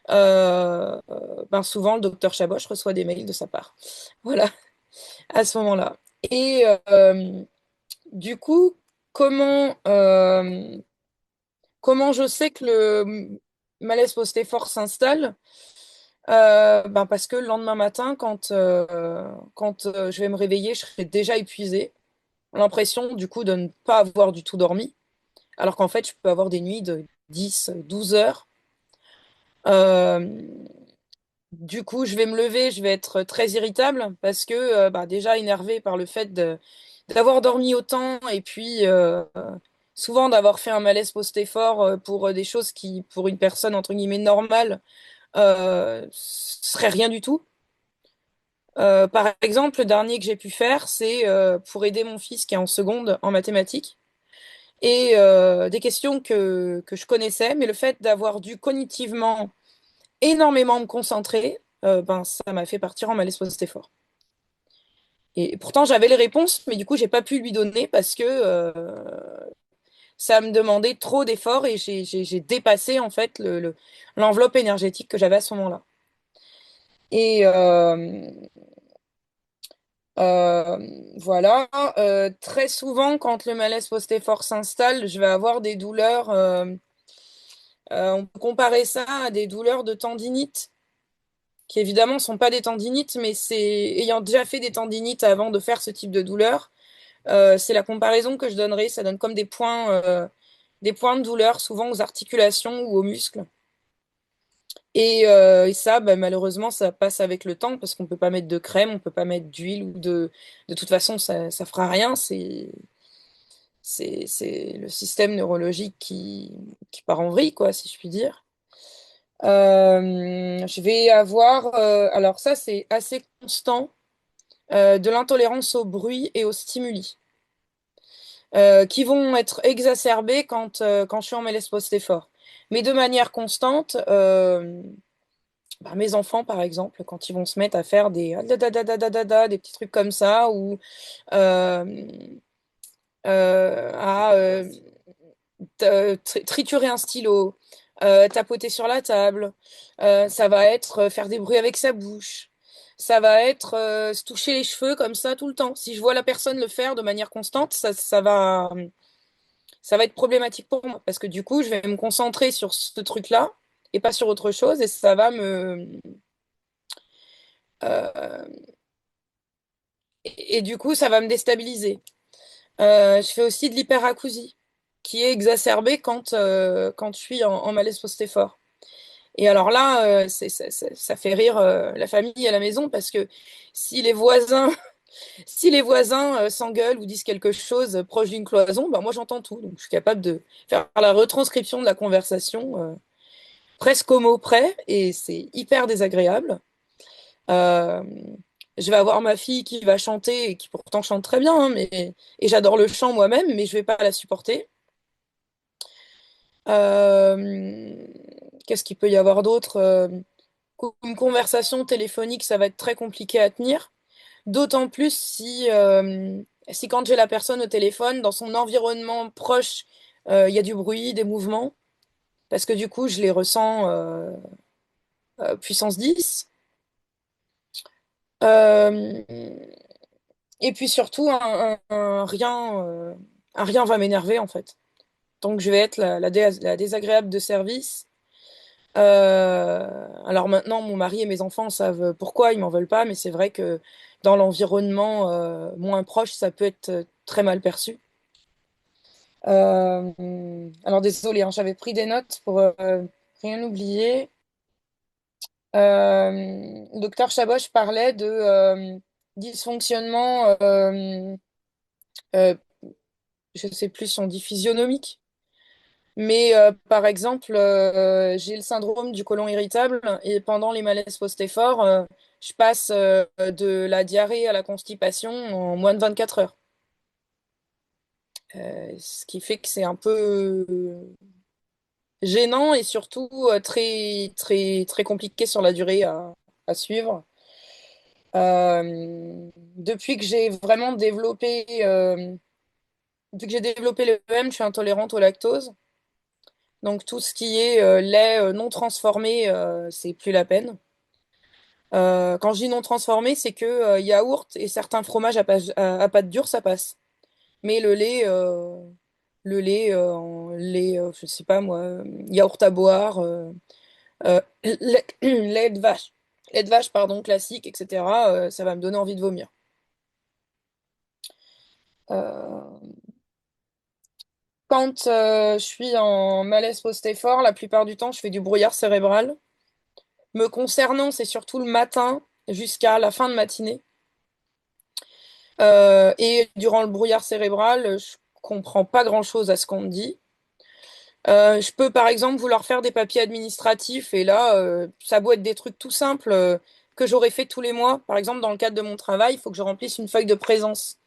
ben souvent le docteur Chaboch reçoit des mails de sa part. Voilà, à ce moment-là. Et du coup, comment, euh, comment je sais que le malaise post-effort s'installe? Parce que le lendemain matin, quand je vais me réveiller, je serai déjà épuisée. L'impression du coup de ne pas avoir du tout dormi, alors qu'en fait, je peux avoir des nuits de 10, 12 heures. Euh, du coup, je vais me lever, je vais être très irritable parce que déjà énervée par le fait d'avoir dormi autant et puis souvent d'avoir fait un malaise post-effort pour des choses qui, pour une personne entre guillemets normale, serait rien du tout. Par exemple, le dernier que j'ai pu faire, c'est pour aider mon fils qui est en seconde en mathématiques. Et des questions que je connaissais, mais le fait d'avoir dû cognitivement énormément me concentrer, ça m'a fait partir en malaise post-effort. Et pourtant, j'avais les réponses, mais du coup, j'ai pas pu lui donner parce que ça me demandait trop d'efforts et j'ai dépassé en fait l'enveloppe énergétique que j'avais à ce moment-là. Et euh, voilà. Très souvent, quand le malaise post-effort s'installe, je vais avoir des douleurs. On peut comparer ça à des douleurs de tendinite, qui évidemment ne sont pas des tendinites, mais c'est ayant déjà fait des tendinites avant de faire ce type de douleur, c'est la comparaison que je donnerais. Ça donne comme des points de douleur, souvent aux articulations ou aux muscles. Et ça, malheureusement, ça passe avec le temps parce qu'on peut pas mettre de crème, on peut pas mettre d'huile ou de... De toute façon, ça fera rien. C'est le système neurologique qui part en vrille, quoi, si je puis dire. Je vais avoir, alors ça c'est assez constant, de l'intolérance au bruit et aux stimuli, qui vont être exacerbés quand je suis en malaise post-effort. Mais de manière constante, mes enfants par exemple, quand ils vont se mettre à faire des des petits trucs comme ça, ou euh, à triturer un stylo, tapoter sur la table, ça va être faire des bruits avec sa bouche, ça va être se toucher les cheveux comme ça tout le temps. Si je vois la personne le faire de manière constante, ça va être problématique pour moi parce que du coup, je vais me concentrer sur ce truc-là et pas sur autre chose et ça va euh, et du coup, ça va me déstabiliser. Je fais aussi de l'hyperacousie qui est exacerbée quand je suis en malaise post-effort. Et alors là, ça fait rire la famille à la maison parce que si les voisins, si les voisins s'engueulent ou disent quelque chose proche d'une cloison, moi j'entends tout. Donc je suis capable de faire la retranscription de la conversation presque au mot près et c'est hyper désagréable. Euh, je vais avoir ma fille qui va chanter et qui pourtant chante très bien, hein, et j'adore le chant moi-même, mais je vais pas la supporter. Euh, Qu'est-ce qu'il peut y avoir d'autre? Une conversation téléphonique, ça va être très compliqué à tenir. D'autant plus si quand j'ai la personne au téléphone, dans son environnement proche, il y a du bruit, des mouvements, parce que du coup, je les ressens puissance 10. Euh, et puis surtout, un rien va m'énerver en fait. Donc je vais être la désagréable de service. Alors maintenant, mon mari et mes enfants savent pourquoi, ils m'en veulent pas, mais c'est vrai que dans l'environnement moins proche, ça peut être très mal perçu. Alors désolé, hein, j'avais pris des notes pour rien oublier. Le docteur Chaboch parlait de dysfonctionnement, euh, je ne sais plus si on dit physionomique, mais par exemple, j'ai le syndrome du côlon irritable et pendant les malaises post-effort, je passe de la diarrhée à la constipation en moins de 24 heures. Ce qui fait que c'est un peu gênant et surtout très, très, très compliqué sur la durée à suivre. Depuis que j'ai vraiment développé, depuis que j'ai développé le l'EM, je suis intolérante au lactose. Donc tout ce qui est lait non transformé, c'est plus la peine. Quand je dis non transformé, c'est que yaourt et certains fromages à pâte dure, ça passe. Mais le lait, je sais pas moi, yaourt à boire, lait de vache, pardon, classique, etc. Ça va me donner envie de vomir. Euh, Quand je suis en malaise post-effort, la plupart du temps, je fais du brouillard cérébral. Me concernant, c'est surtout le matin jusqu'à la fin de matinée. Et durant le brouillard cérébral, je comprends pas grand-chose à ce qu'on me dit. Je peux par exemple vouloir faire des papiers administratifs et là, ça a beau être des trucs tout simples que j'aurais fait tous les mois. Par exemple, dans le cadre de mon travail, il faut que je remplisse une feuille de présence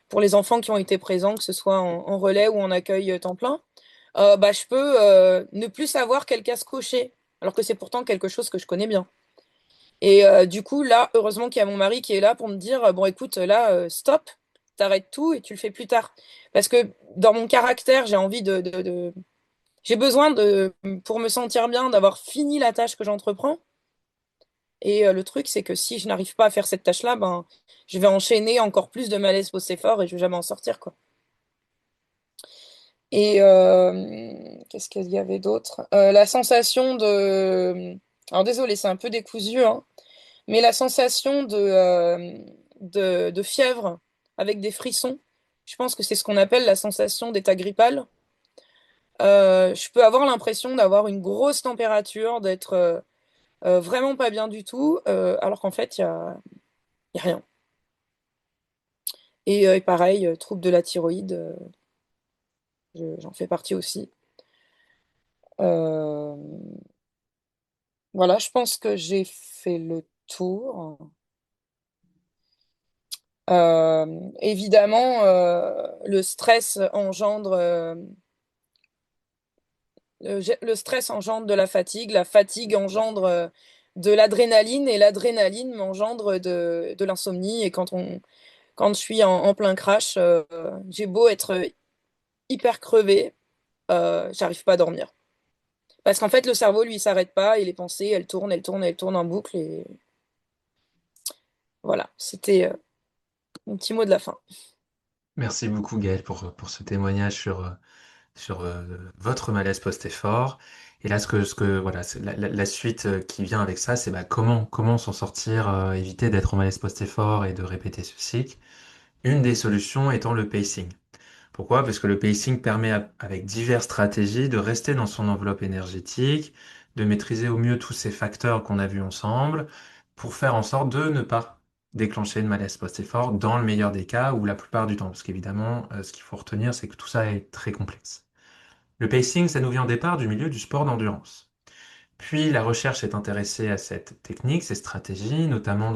pour les enfants qui ont été présents, que ce soit en relais ou en accueil temps plein. Bah, je peux ne plus savoir quelle case cocher, alors que c'est pourtant quelque chose que je connais bien. Et du coup, là, heureusement qu'il y a mon mari qui est là pour me dire, bon, écoute, là, stop, t'arrêtes tout et tu le fais plus tard. Parce que dans mon caractère, j'ai envie j'ai besoin pour me sentir bien, d'avoir fini la tâche que j'entreprends. Et le truc, c'est que si je n'arrive pas à faire cette tâche-là, ben, je vais enchaîner encore plus de malaise post-effort et je vais jamais en sortir, quoi. Et qu'est-ce qu'il y avait d'autre? La sensation de... Alors désolé, c'est un peu décousu, hein, mais la sensation de fièvre avec des frissons, je pense que c'est ce qu'on appelle la sensation d'état grippal. Je peux avoir l'impression d'avoir une grosse température, d'être vraiment pas bien du tout, alors qu'en fait, il y a rien. Et pareil, trouble de la thyroïde, j'en fais partie aussi. Euh, voilà, je pense que j'ai fait le tour. Évidemment, le stress engendre le stress engendre de la fatigue engendre de l'adrénaline et l'adrénaline m'engendre de l'insomnie. Et quand je suis en plein crash, j'ai beau être hyper crevée, j'arrive pas à dormir. Parce qu'en fait, le cerveau, lui, il s'arrête pas et les pensées, elles tournent, elles tournent, elles tournent en boucle. Et voilà, c'était mon petit mot de la fin.
Merci beaucoup Gaël pour ce témoignage sur votre malaise post-effort. Et là, voilà, la suite qui vient avec ça, c'est bah, comment s'en sortir, éviter d'être en malaise post-effort et de répéter ce cycle. Une des solutions étant le pacing. Pourquoi? Parce que le pacing permet, avec diverses stratégies, de rester dans son enveloppe énergétique, de maîtriser au mieux tous ces facteurs qu'on a vus ensemble, pour faire en sorte de ne pas déclencher une malaise post-effort dans le meilleur des cas ou la plupart du temps. Parce qu'évidemment, ce qu'il faut retenir, c'est que tout ça est très complexe. Le pacing, ça nous vient au départ du milieu du sport d'endurance. Puis la recherche s'est intéressée à cette technique, ces stratégies, notamment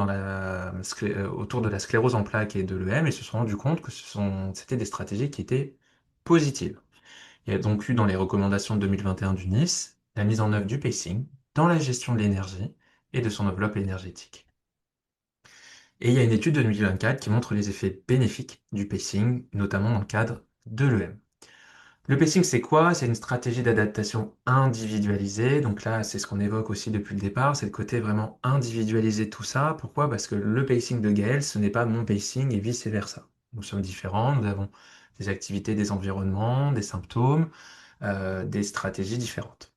autour de la sclérose en plaques et de l'EM, et se sont rendus compte que c'était des stratégies qui étaient positives. Il y a donc eu dans les recommandations de 2021 du Nice la mise en œuvre du pacing dans la gestion de l'énergie et de son enveloppe énergétique. Et il y a une étude de 2024 qui montre les effets bénéfiques du pacing, notamment dans le cadre de l'EM. Le pacing, c'est quoi? C'est une stratégie d'adaptation individualisée. Donc là, c'est ce qu'on évoque aussi depuis le départ, c'est le côté vraiment individualisé de tout ça. Pourquoi? Parce que le pacing de Gaël, ce n'est pas mon pacing et vice-versa. Nous sommes différents, nous avons des activités, des environnements, des symptômes, des stratégies différentes.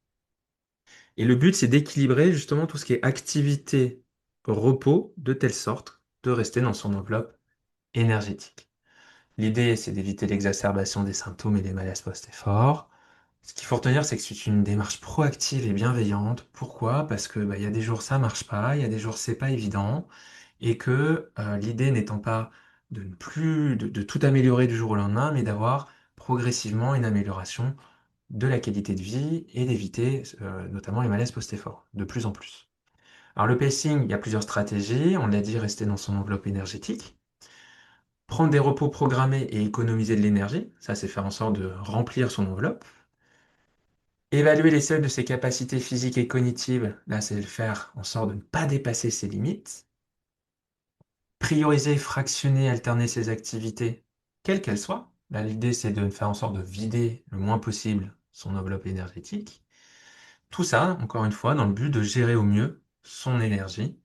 Et le but, c'est d'équilibrer justement tout ce qui est activité, repos, de telle sorte de rester dans son enveloppe énergétique. L'idée, c'est d'éviter l'exacerbation des symptômes et des malaises post-effort. Ce qu'il faut retenir, c'est que c'est une démarche proactive et bienveillante. Pourquoi? Parce que il y a des jours ça marche pas, il y a des jours c'est pas évident, et que l'idée n'étant pas de ne plus de tout améliorer du jour au lendemain, mais d'avoir progressivement une amélioration de la qualité de vie et d'éviter notamment les malaises post-effort, de plus en plus. Alors le pacing, il y a plusieurs stratégies. On l'a dit, rester dans son enveloppe énergétique. Prendre des repos programmés et économiser de l'énergie, ça c'est faire en sorte de remplir son enveloppe. Évaluer les seuils de ses capacités physiques et cognitives, là c'est le faire en sorte de ne pas dépasser ses limites. Prioriser, fractionner, alterner ses activités, quelles qu'elles soient. Là l'idée c'est de faire en sorte de vider le moins possible son enveloppe énergétique. Tout ça, encore une fois, dans le but de gérer au mieux son énergie.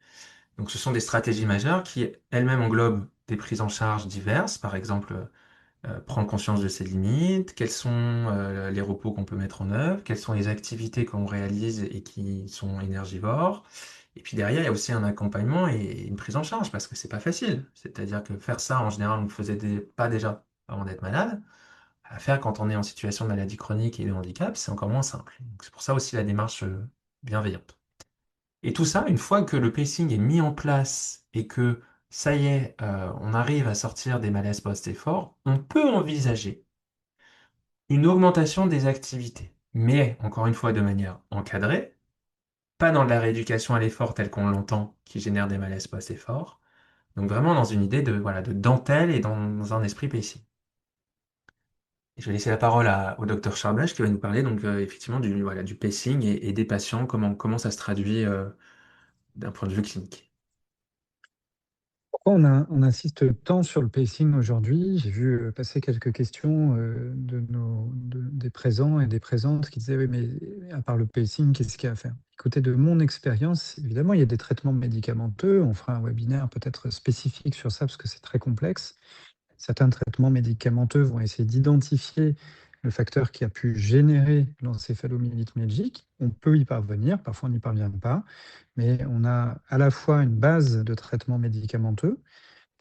Donc ce sont des stratégies majeures qui elles-mêmes englobent des prises en charge diverses, par exemple prendre conscience de ses limites, quels sont les repos qu'on peut mettre en œuvre, quelles sont les activités qu'on réalise et qui sont énergivores. Et puis derrière, il y a aussi un accompagnement et une prise en charge, parce que c'est pas facile. C'est-à-dire que faire ça, en général, on ne le faisait pas déjà avant d'être malade. À faire quand on est en situation de maladie chronique et de handicap, c'est encore moins simple. Donc, c'est pour ça aussi la démarche bienveillante. Et tout ça, une fois que le pacing est mis en place et que ça y est, on arrive à sortir des malaises post-effort, on peut envisager une augmentation des activités. Mais, encore une fois, de manière encadrée, pas dans de la rééducation à l'effort tel qu'on l'entend, qui génère des malaises post-effort. Donc vraiment dans une idée de, voilà, de dentelle et dans un esprit pacing. Et je vais laisser la parole au docteur Charbage qui va nous parler donc effectivement voilà, du pacing et des patients, comment ça se traduit d'un point de vue clinique.
Pourquoi on insiste tant sur le pacing aujourd'hui? J'ai vu passer quelques questions des présents et des présentes qui disaient, oui, mais à part le pacing, qu'est-ce qu'il y a à faire? Écoutez, de mon expérience, évidemment, il y a des traitements médicamenteux. On fera un webinaire peut-être spécifique sur ça parce que c'est très complexe. Certains traitements médicamenteux vont essayer d'identifier le facteur qui a pu générer l'encéphalomyélite myalgique. On peut y parvenir, parfois on n'y parvient pas, mais on a à la fois une base de traitement médicamenteux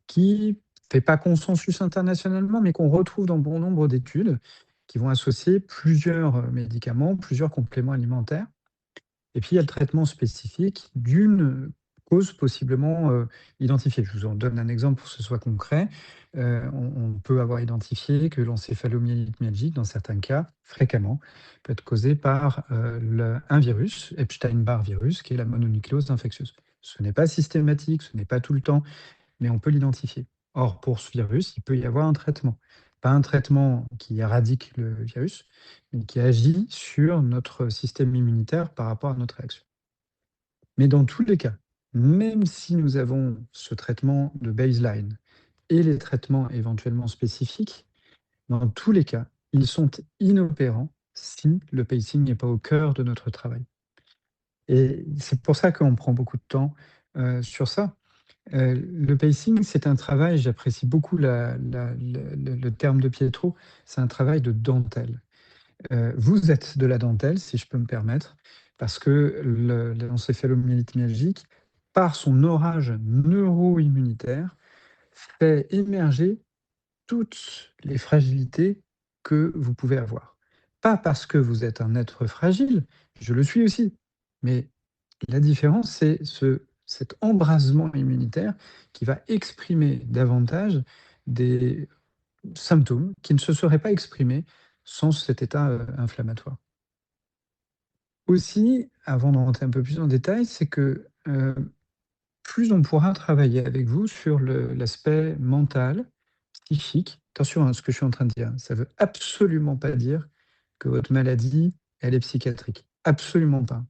qui ne fait pas consensus internationalement, mais qu'on retrouve dans bon nombre d'études qui vont associer plusieurs médicaments, plusieurs compléments alimentaires. Et puis, il y a le traitement spécifique d'une cause possiblement identifiée. Je vous en donne un exemple pour que ce soit concret. On peut avoir identifié que l'encéphalomyélite myalgique, dans certains cas, fréquemment, peut être causée par un virus, Epstein-Barr virus, qui est la mononucléose infectieuse. Ce n'est pas systématique, ce n'est pas tout le temps, mais on peut l'identifier. Or, pour ce virus, il peut y avoir un traitement. Pas un traitement qui éradique le virus, mais qui agit sur notre système immunitaire par rapport à notre réaction. Mais dans tous les cas, même si nous avons ce traitement de baseline et les traitements éventuellement spécifiques, dans tous les cas, ils sont inopérants si le pacing n'est pas au cœur de notre travail. Et c'est pour ça qu'on prend beaucoup de temps sur ça. Le pacing, c'est un travail, j'apprécie beaucoup le terme de Pietro, c'est un travail de dentelle. Vous êtes de la dentelle, si je peux me permettre, parce que l'encéphalomyélite myalgique, par son orage neuro-immunitaire, fait émerger toutes les fragilités que vous pouvez avoir. Pas parce que vous êtes un être fragile, je le suis aussi, mais la différence, c'est cet embrasement immunitaire qui va exprimer davantage des symptômes qui ne se seraient pas exprimés sans cet état inflammatoire. Aussi, avant de rentrer un peu plus en détail, c'est que plus on pourra travailler avec vous sur l'aspect mental, psychique. Attention à ce que je suis en train de dire. Ça ne veut absolument pas dire que votre maladie, elle est psychiatrique. Absolument pas.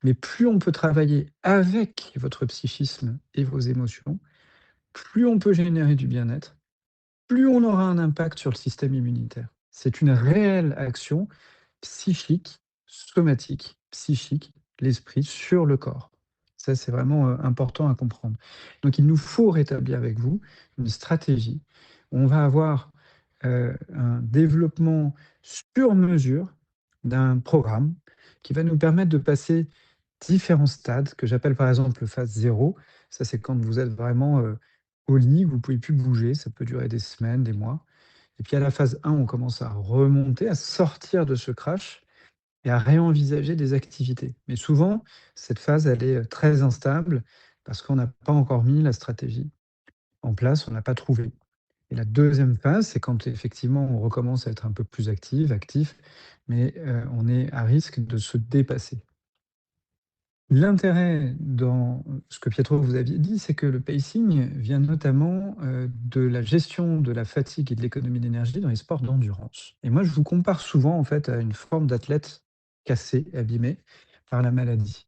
Mais plus on peut travailler avec votre psychisme et vos émotions, plus on peut générer du bien-être, plus on aura un impact sur le système immunitaire. C'est une réelle action psychique, somatique, psychique, l'esprit sur le corps. Ça, c'est vraiment important à comprendre. Donc, il nous faut rétablir avec vous une stratégie. On va avoir un développement sur mesure d'un programme qui va nous permettre de passer différents stades que j'appelle par exemple phase zéro. Ça, c'est quand vous êtes vraiment au lit, vous ne pouvez plus bouger, ça peut durer des semaines, des mois. Et puis à la phase 1, on commence à remonter, à sortir de ce crash et à réenvisager des activités. Mais souvent, cette phase, elle est très instable parce qu'on n'a pas encore mis la stratégie en place, on n'a pas trouvé. Et la deuxième phase, c'est quand effectivement on recommence à être un peu plus actif, mais on est à risque de se dépasser. L'intérêt dans ce que Pietro vous aviez dit, c'est que le pacing vient notamment de la gestion de la fatigue et de l'économie d'énergie dans les sports d'endurance. Et moi, je vous compare souvent en fait à une forme d'athlète cassée, abîmée par la maladie.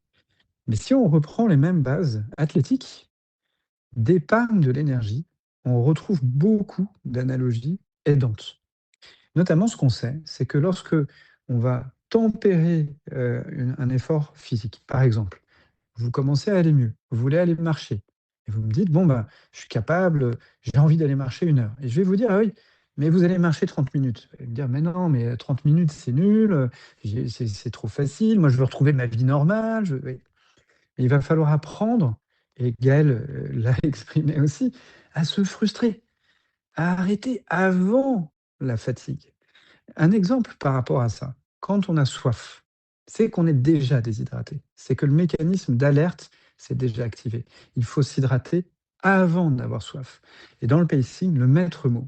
Mais si on reprend les mêmes bases athlétiques, d'épargne de l'énergie, on retrouve beaucoup d'analogies aidantes. Notamment, ce qu'on sait, c'est que lorsque on va tempérer un effort physique, par exemple, vous commencez à aller mieux, vous voulez aller marcher. Et vous me dites, bon, ben, je suis capable, j'ai envie d'aller marcher 1 heure. Et je vais vous dire, ah oui, mais vous allez marcher 30 minutes. Vous allez me dire, mais non, mais 30 minutes, c'est nul, c'est trop facile, moi je veux retrouver ma vie normale. Oui. Et il va falloir apprendre, et Gaël l'a exprimé aussi, à se frustrer, à arrêter avant la fatigue. Un exemple par rapport à ça, quand on a soif, c'est qu'on est déjà déshydraté. C'est que le mécanisme d'alerte s'est déjà activé. Il faut s'hydrater avant d'avoir soif. Et dans le pacing, le maître mot,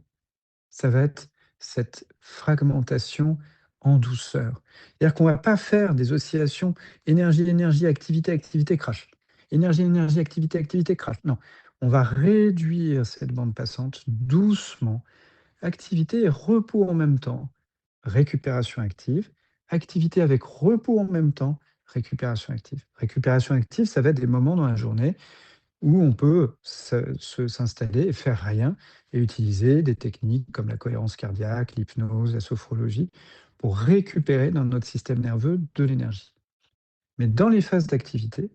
ça va être cette fragmentation en douceur. C'est-à-dire qu'on ne va pas faire des oscillations énergie, énergie, activité, activité, crash. Énergie, énergie, activité, activité, crash. Non, on va réduire cette bande passante doucement, activité et repos en même temps, récupération active, activité avec repos en même temps, récupération active. Récupération active, ça va être des moments dans la journée où on peut s'installer et faire rien et utiliser des techniques comme la cohérence cardiaque, l'hypnose, la sophrologie pour récupérer dans notre système nerveux de l'énergie. Mais dans les phases d'activité,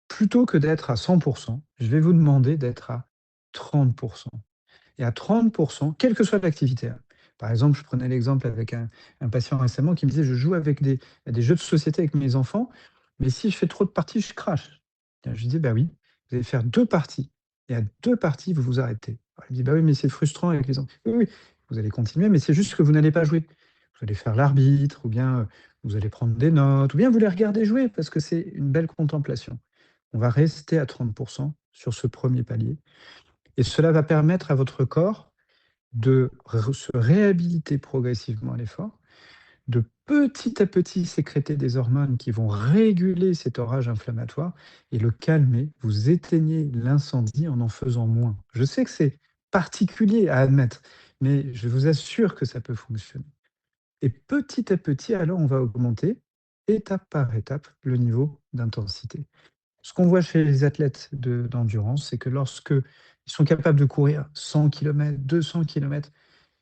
plutôt que d'être à 100%, je vais vous demander d'être à 30%. Et à 30%, quelle que soit l'activité, hein. Par exemple, je prenais l'exemple avec un patient récemment qui me disait: «Je joue avec des jeux de société avec mes enfants, mais si je fais trop de parties, je crache». Je lui dis: «Bah oui, vous allez faire 2 parties et à 2 parties, vous vous arrêtez». Alors il me dit: «Bah oui, mais c'est frustrant avec les enfants». «Oui, oui, vous allez continuer, mais c'est juste que vous n'allez pas jouer. Vous allez faire l'arbitre ou bien, vous allez prendre des notes ou bien vous les regardez jouer parce que c'est une belle contemplation». On va rester à 30% sur ce premier palier et cela va permettre à votre corps de se réhabiliter progressivement à l'effort, de petit à petit sécréter des hormones qui vont réguler cet orage inflammatoire et le calmer. Vous éteignez l'incendie en faisant moins. Je sais que c'est particulier à admettre, mais je vous assure que ça peut fonctionner. Et petit à petit, alors, on va augmenter, étape par étape, le niveau d'intensité. Ce qu'on voit chez les athlètes d'endurance, c'est que lorsque ils sont capables de courir 100 km, 200 km,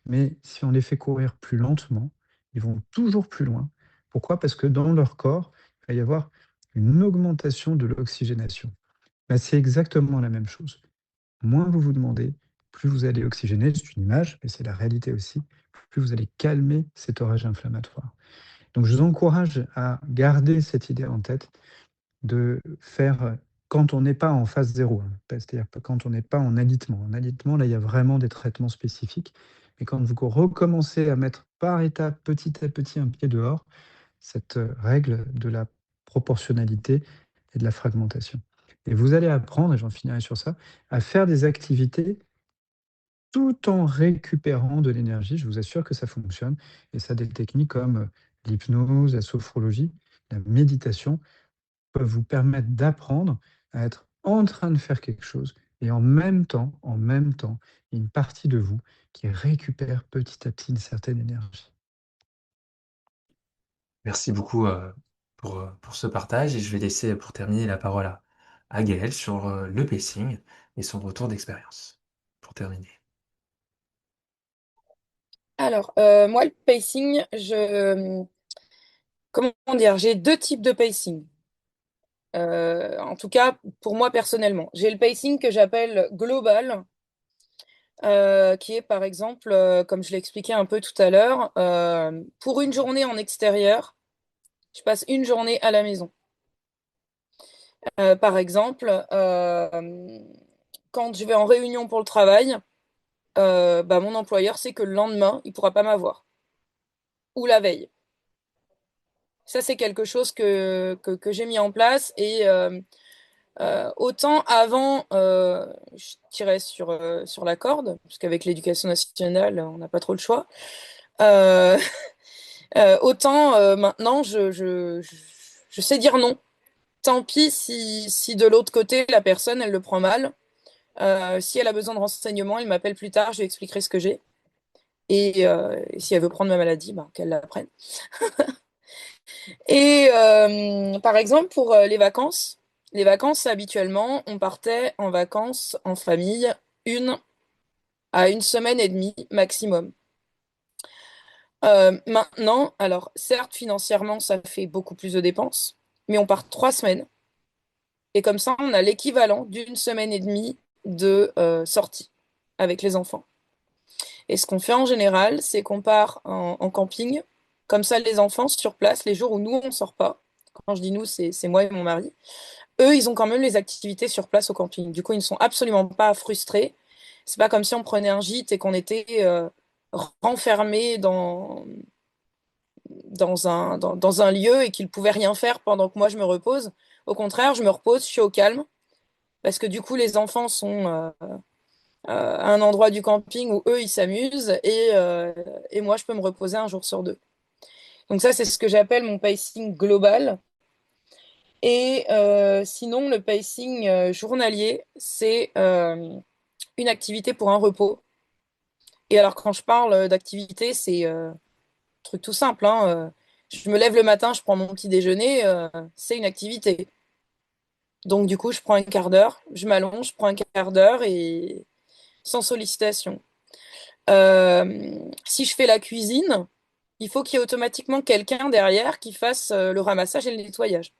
mais si on les fait courir plus lentement, ils vont toujours plus loin. Pourquoi? Parce que dans leur corps, il va y avoir une augmentation de l'oxygénation. Bah, c'est exactement la même chose. Moins vous vous demandez, plus vous allez oxygéner, c'est une image, mais c'est la réalité aussi, plus vous allez calmer cet orage inflammatoire. Donc je vous encourage à garder cette idée en tête de faire, quand on n'est pas en phase zéro, hein, c'est-à-dire quand on n'est pas en alitement. En alitement, là, il y a vraiment des traitements spécifiques. Mais quand vous recommencez à mettre par étape, petit à petit, un pied dehors, cette règle de la proportionnalité et de la fragmentation. Et vous allez apprendre, et j'en finirai sur ça, à faire des activités tout en récupérant de l'énergie. Je vous assure que ça fonctionne. Et ça, des techniques comme l'hypnose, la sophrologie, la méditation peuvent vous permettre d'apprendre à être en train de faire quelque chose et en même temps, il y a une partie de vous qui récupère petit à petit une certaine énergie.
Merci beaucoup, pour ce partage et je vais laisser pour terminer la parole à Gaël sur, le pacing. et son retour d'expérience, pour terminer.
Alors, moi, le pacing, comment dire, j'ai deux types de pacing. En tout cas, pour moi personnellement. J'ai le pacing que j'appelle global, qui est par exemple, comme je l'ai expliqué un peu tout à l'heure, pour une journée en extérieur, je passe une journée à la maison. Par exemple, quand je vais en réunion pour le travail, bah, mon employeur sait que le lendemain, il pourra pas m'avoir, ou la veille. Ça, c'est quelque chose que j'ai mis en place. Et autant avant, je tirais sur la corde, parce qu'avec l'éducation nationale, on n'a pas trop le choix. Euh, autant maintenant, je sais dire non. Tant pis si de l'autre côté, la personne, elle le prend mal. Si elle a besoin de renseignements, elle m'appelle plus tard, je lui expliquerai ce que j'ai. Et si elle veut prendre ma maladie, ben, qu'elle la prenne. Et par exemple, pour les vacances, habituellement, on partait en vacances en famille une à une semaine et demie maximum. Maintenant, alors certes, financièrement, ça fait beaucoup plus de dépenses, mais on part 3 semaines. Et comme ça, on a l'équivalent d'une semaine et demie de sortie avec les enfants. Et ce qu'on fait en général, c'est qu'on part en camping. Comme ça, les enfants, sur place, les jours où nous, on sort pas, quand je dis nous, c'est moi et mon mari, eux, ils ont quand même les activités sur place au camping. Du coup, ils ne sont absolument pas frustrés. C'est pas comme si on prenait un gîte et qu'on était renfermé dans un lieu et qu'ils ne pouvaient rien faire pendant que moi, je me repose. Au contraire, je me repose, je suis au calme, parce que du coup, les enfants sont à un endroit du camping où eux, ils s'amusent et moi, je peux me reposer un jour sur deux. Donc ça, c'est ce que j'appelle mon pacing global. Et sinon, le pacing journalier, c'est une activité pour un repos. Et alors, quand je parle d'activité, c'est un truc tout simple, hein, je me lève le matin, je prends mon petit déjeuner, c'est une activité. Donc, du coup, je prends un quart d'heure, je m'allonge, je prends un quart d'heure et sans sollicitation. Si je fais la cuisine, il faut qu'il y ait automatiquement quelqu'un derrière qui fasse le ramassage et le nettoyage.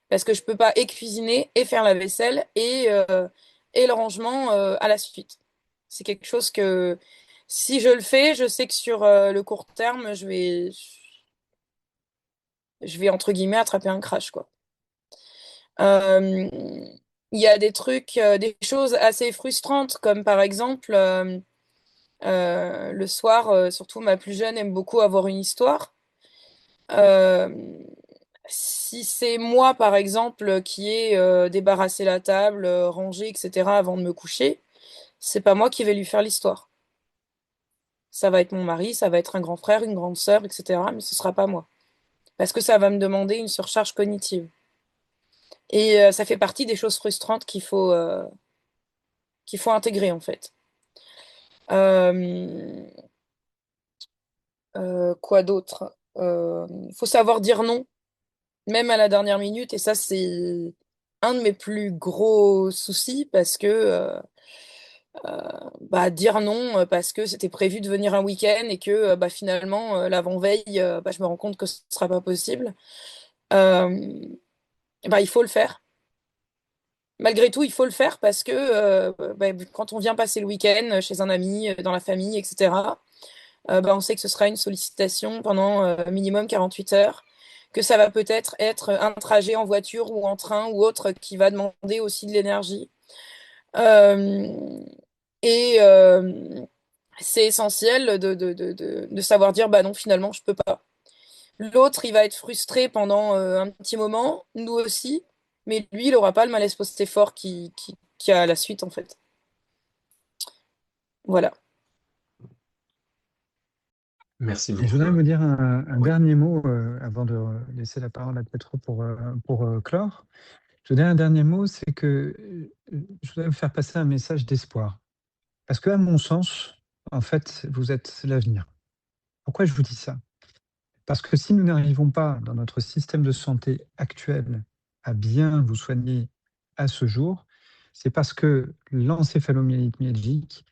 Parce que je peux pas et cuisiner et faire la vaisselle et le rangement à la suite. C'est quelque chose que si je le fais, je sais que sur le court terme, je vais entre guillemets attraper un crash, quoi. Euh, il y a des trucs, des choses assez frustrantes, comme par exemple, le soir, surtout ma plus jeune aime beaucoup avoir une histoire. Euh, Si c'est moi, par exemple, qui ai débarrassé la table, rangé, etc., avant de me coucher, c'est pas moi qui vais lui faire l'histoire. Ça va être mon mari, ça va être un grand frère, une grande sœur, etc., mais ce sera pas moi. Parce que ça va me demander une surcharge cognitive. Et ça fait partie des choses frustrantes qu'il faut intégrer, en fait. Euh, quoi d'autre? Il faut savoir dire non, même à la dernière minute, et ça, c'est un de mes plus gros soucis parce que bah, dire non parce que c'était prévu de venir un week-end et que bah, finalement, l'avant-veille, bah, je me rends compte que ce ne sera pas possible. Euh, bah, il faut le faire. Malgré tout, il faut le faire parce que bah, quand on vient passer le week-end chez un ami, dans la famille, etc., bah, on sait que ce sera une sollicitation pendant minimum 48 heures, que ça va peut-être être un trajet en voiture ou en train ou autre qui va demander aussi de l'énergie. Euh, et c'est essentiel de savoir dire, bah non, finalement, je peux pas. L'autre, il va être frustré pendant un petit moment, nous aussi, mais lui, il aura pas le malaise post-effort qui a à la suite, en fait. Voilà.
Merci
Et je
beaucoup.
voudrais vous dire un
Oui.
dernier mot avant de laisser la parole à Petro pour clore. Je voudrais un dernier mot, c'est que je voudrais vous faire passer un message d'espoir. Parce que, à mon sens, en fait, vous êtes l'avenir. Pourquoi je vous dis ça? Parce que si nous n'arrivons pas, dans notre système de santé actuel, à bien vous soigner à ce jour, C'est parce que l'encéphalomyélite myalgique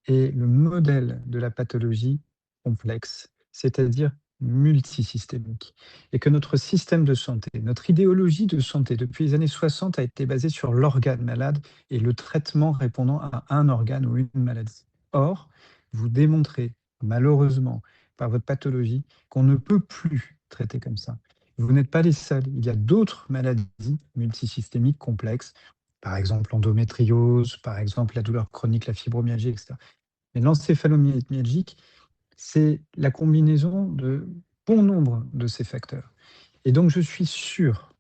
est le modèle de la pathologie complexe, c'est-à-dire multisystémique. Et que notre système de santé, notre idéologie de santé depuis les années 60 a été basée sur l'organe malade et le traitement répondant à un organe ou une maladie. Or, vous démontrez malheureusement par votre pathologie qu'on ne peut plus traiter comme ça. Vous n'êtes pas les seuls. Il y a d'autres maladies multisystémiques complexes, par exemple l'endométriose, par exemple la douleur chronique, la fibromyalgie, etc. Mais l'encéphalomyélite myalgique, c'est la combinaison de bon nombre de ces facteurs. Et donc je suis sûr,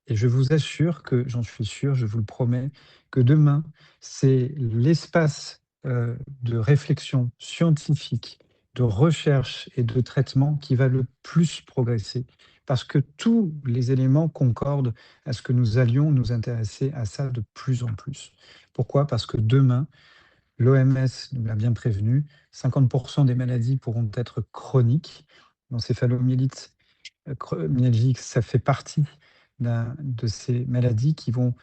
et je vous assure que j'en suis sûr, je vous le promets, que demain, c'est l'espace de réflexion scientifique, de recherche et de traitement qui va le plus progresser. Parce que tous les éléments concordent à ce que nous allions nous intéresser à ça de plus en plus. Pourquoi? Parce que demain, l'OMS nous l'a bien prévenu, 50% des maladies pourront être chroniques. L'encéphalomyélite myalgique, ça fait partie de ces maladies qui vont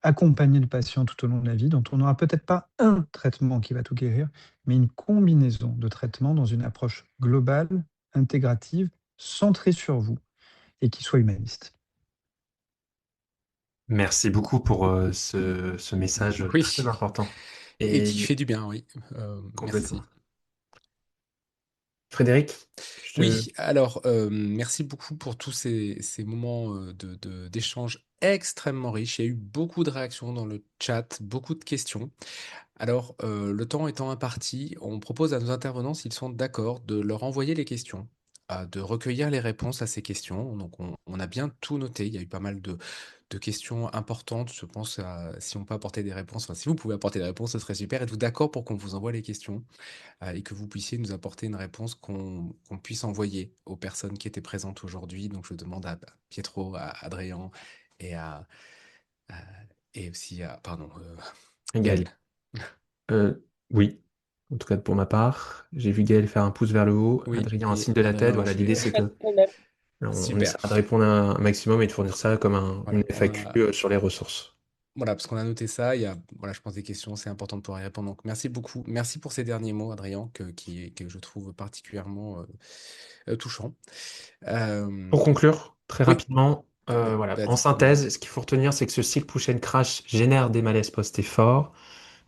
accompagner le patient tout au long de la vie, dont on n'aura peut-être pas un traitement qui va tout guérir, mais une combinaison de traitements dans une approche globale, intégrative, centrée sur vous et qui soit humaniste.
Merci beaucoup pour ce message très
Oui,
important.
et qui
Et
fait du bien, oui.
complètement.
Merci.
Frédéric,
Oui, alors, merci beaucoup pour tous ces moments, d'échange extrêmement riches. Il y a eu beaucoup de réactions dans le chat, beaucoup de questions. Alors, le temps étant imparti, on propose à nos intervenants, s'ils sont d'accord, de leur envoyer les questions, de recueillir les réponses à ces questions. Donc on a bien tout noté. Il y a eu pas mal de questions importantes. Je pense si on peut apporter des réponses, enfin, si vous pouvez apporter des réponses, ce serait super. Êtes-vous d'accord pour qu'on vous envoie les questions, et que vous puissiez nous apporter une réponse qu'on puisse envoyer aux personnes qui étaient présentes aujourd'hui? Donc je demande à Pietro, à Adrien et à et aussi à pardon,
Gaël.
Gaël.
Euh, oui, en tout cas pour ma part. J'ai vu Gaël faire un pouce vers le haut,
Oui,
Adrien un
et
signe de la tête.
Adrien
Voilà,
aussi.
l'idée c'est
Pas de
que
problème.
on
Super.
essaiera de répondre à un maximum et de fournir ça comme une
Voilà,
FAQ sur les ressources.
voilà, parce qu'on a noté ça, il y a, voilà, je pense des questions, c'est important de pouvoir y répondre. Donc merci beaucoup. Merci pour ces derniers mots, Adrien, que je trouve particulièrement touchants.
Pour
Euh,
conclure, très
oui,
rapidement, voilà, en
vas-y.
synthèse, ce qu'il faut retenir, c'est que ce cycle push and crash génère des malaises post-effort,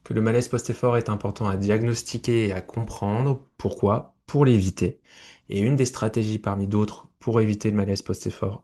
que le malaise post-effort est important à diagnostiquer et à comprendre. Pourquoi? Pour l'éviter. Et une des stratégies parmi d'autres pour éviter le malaise post-effort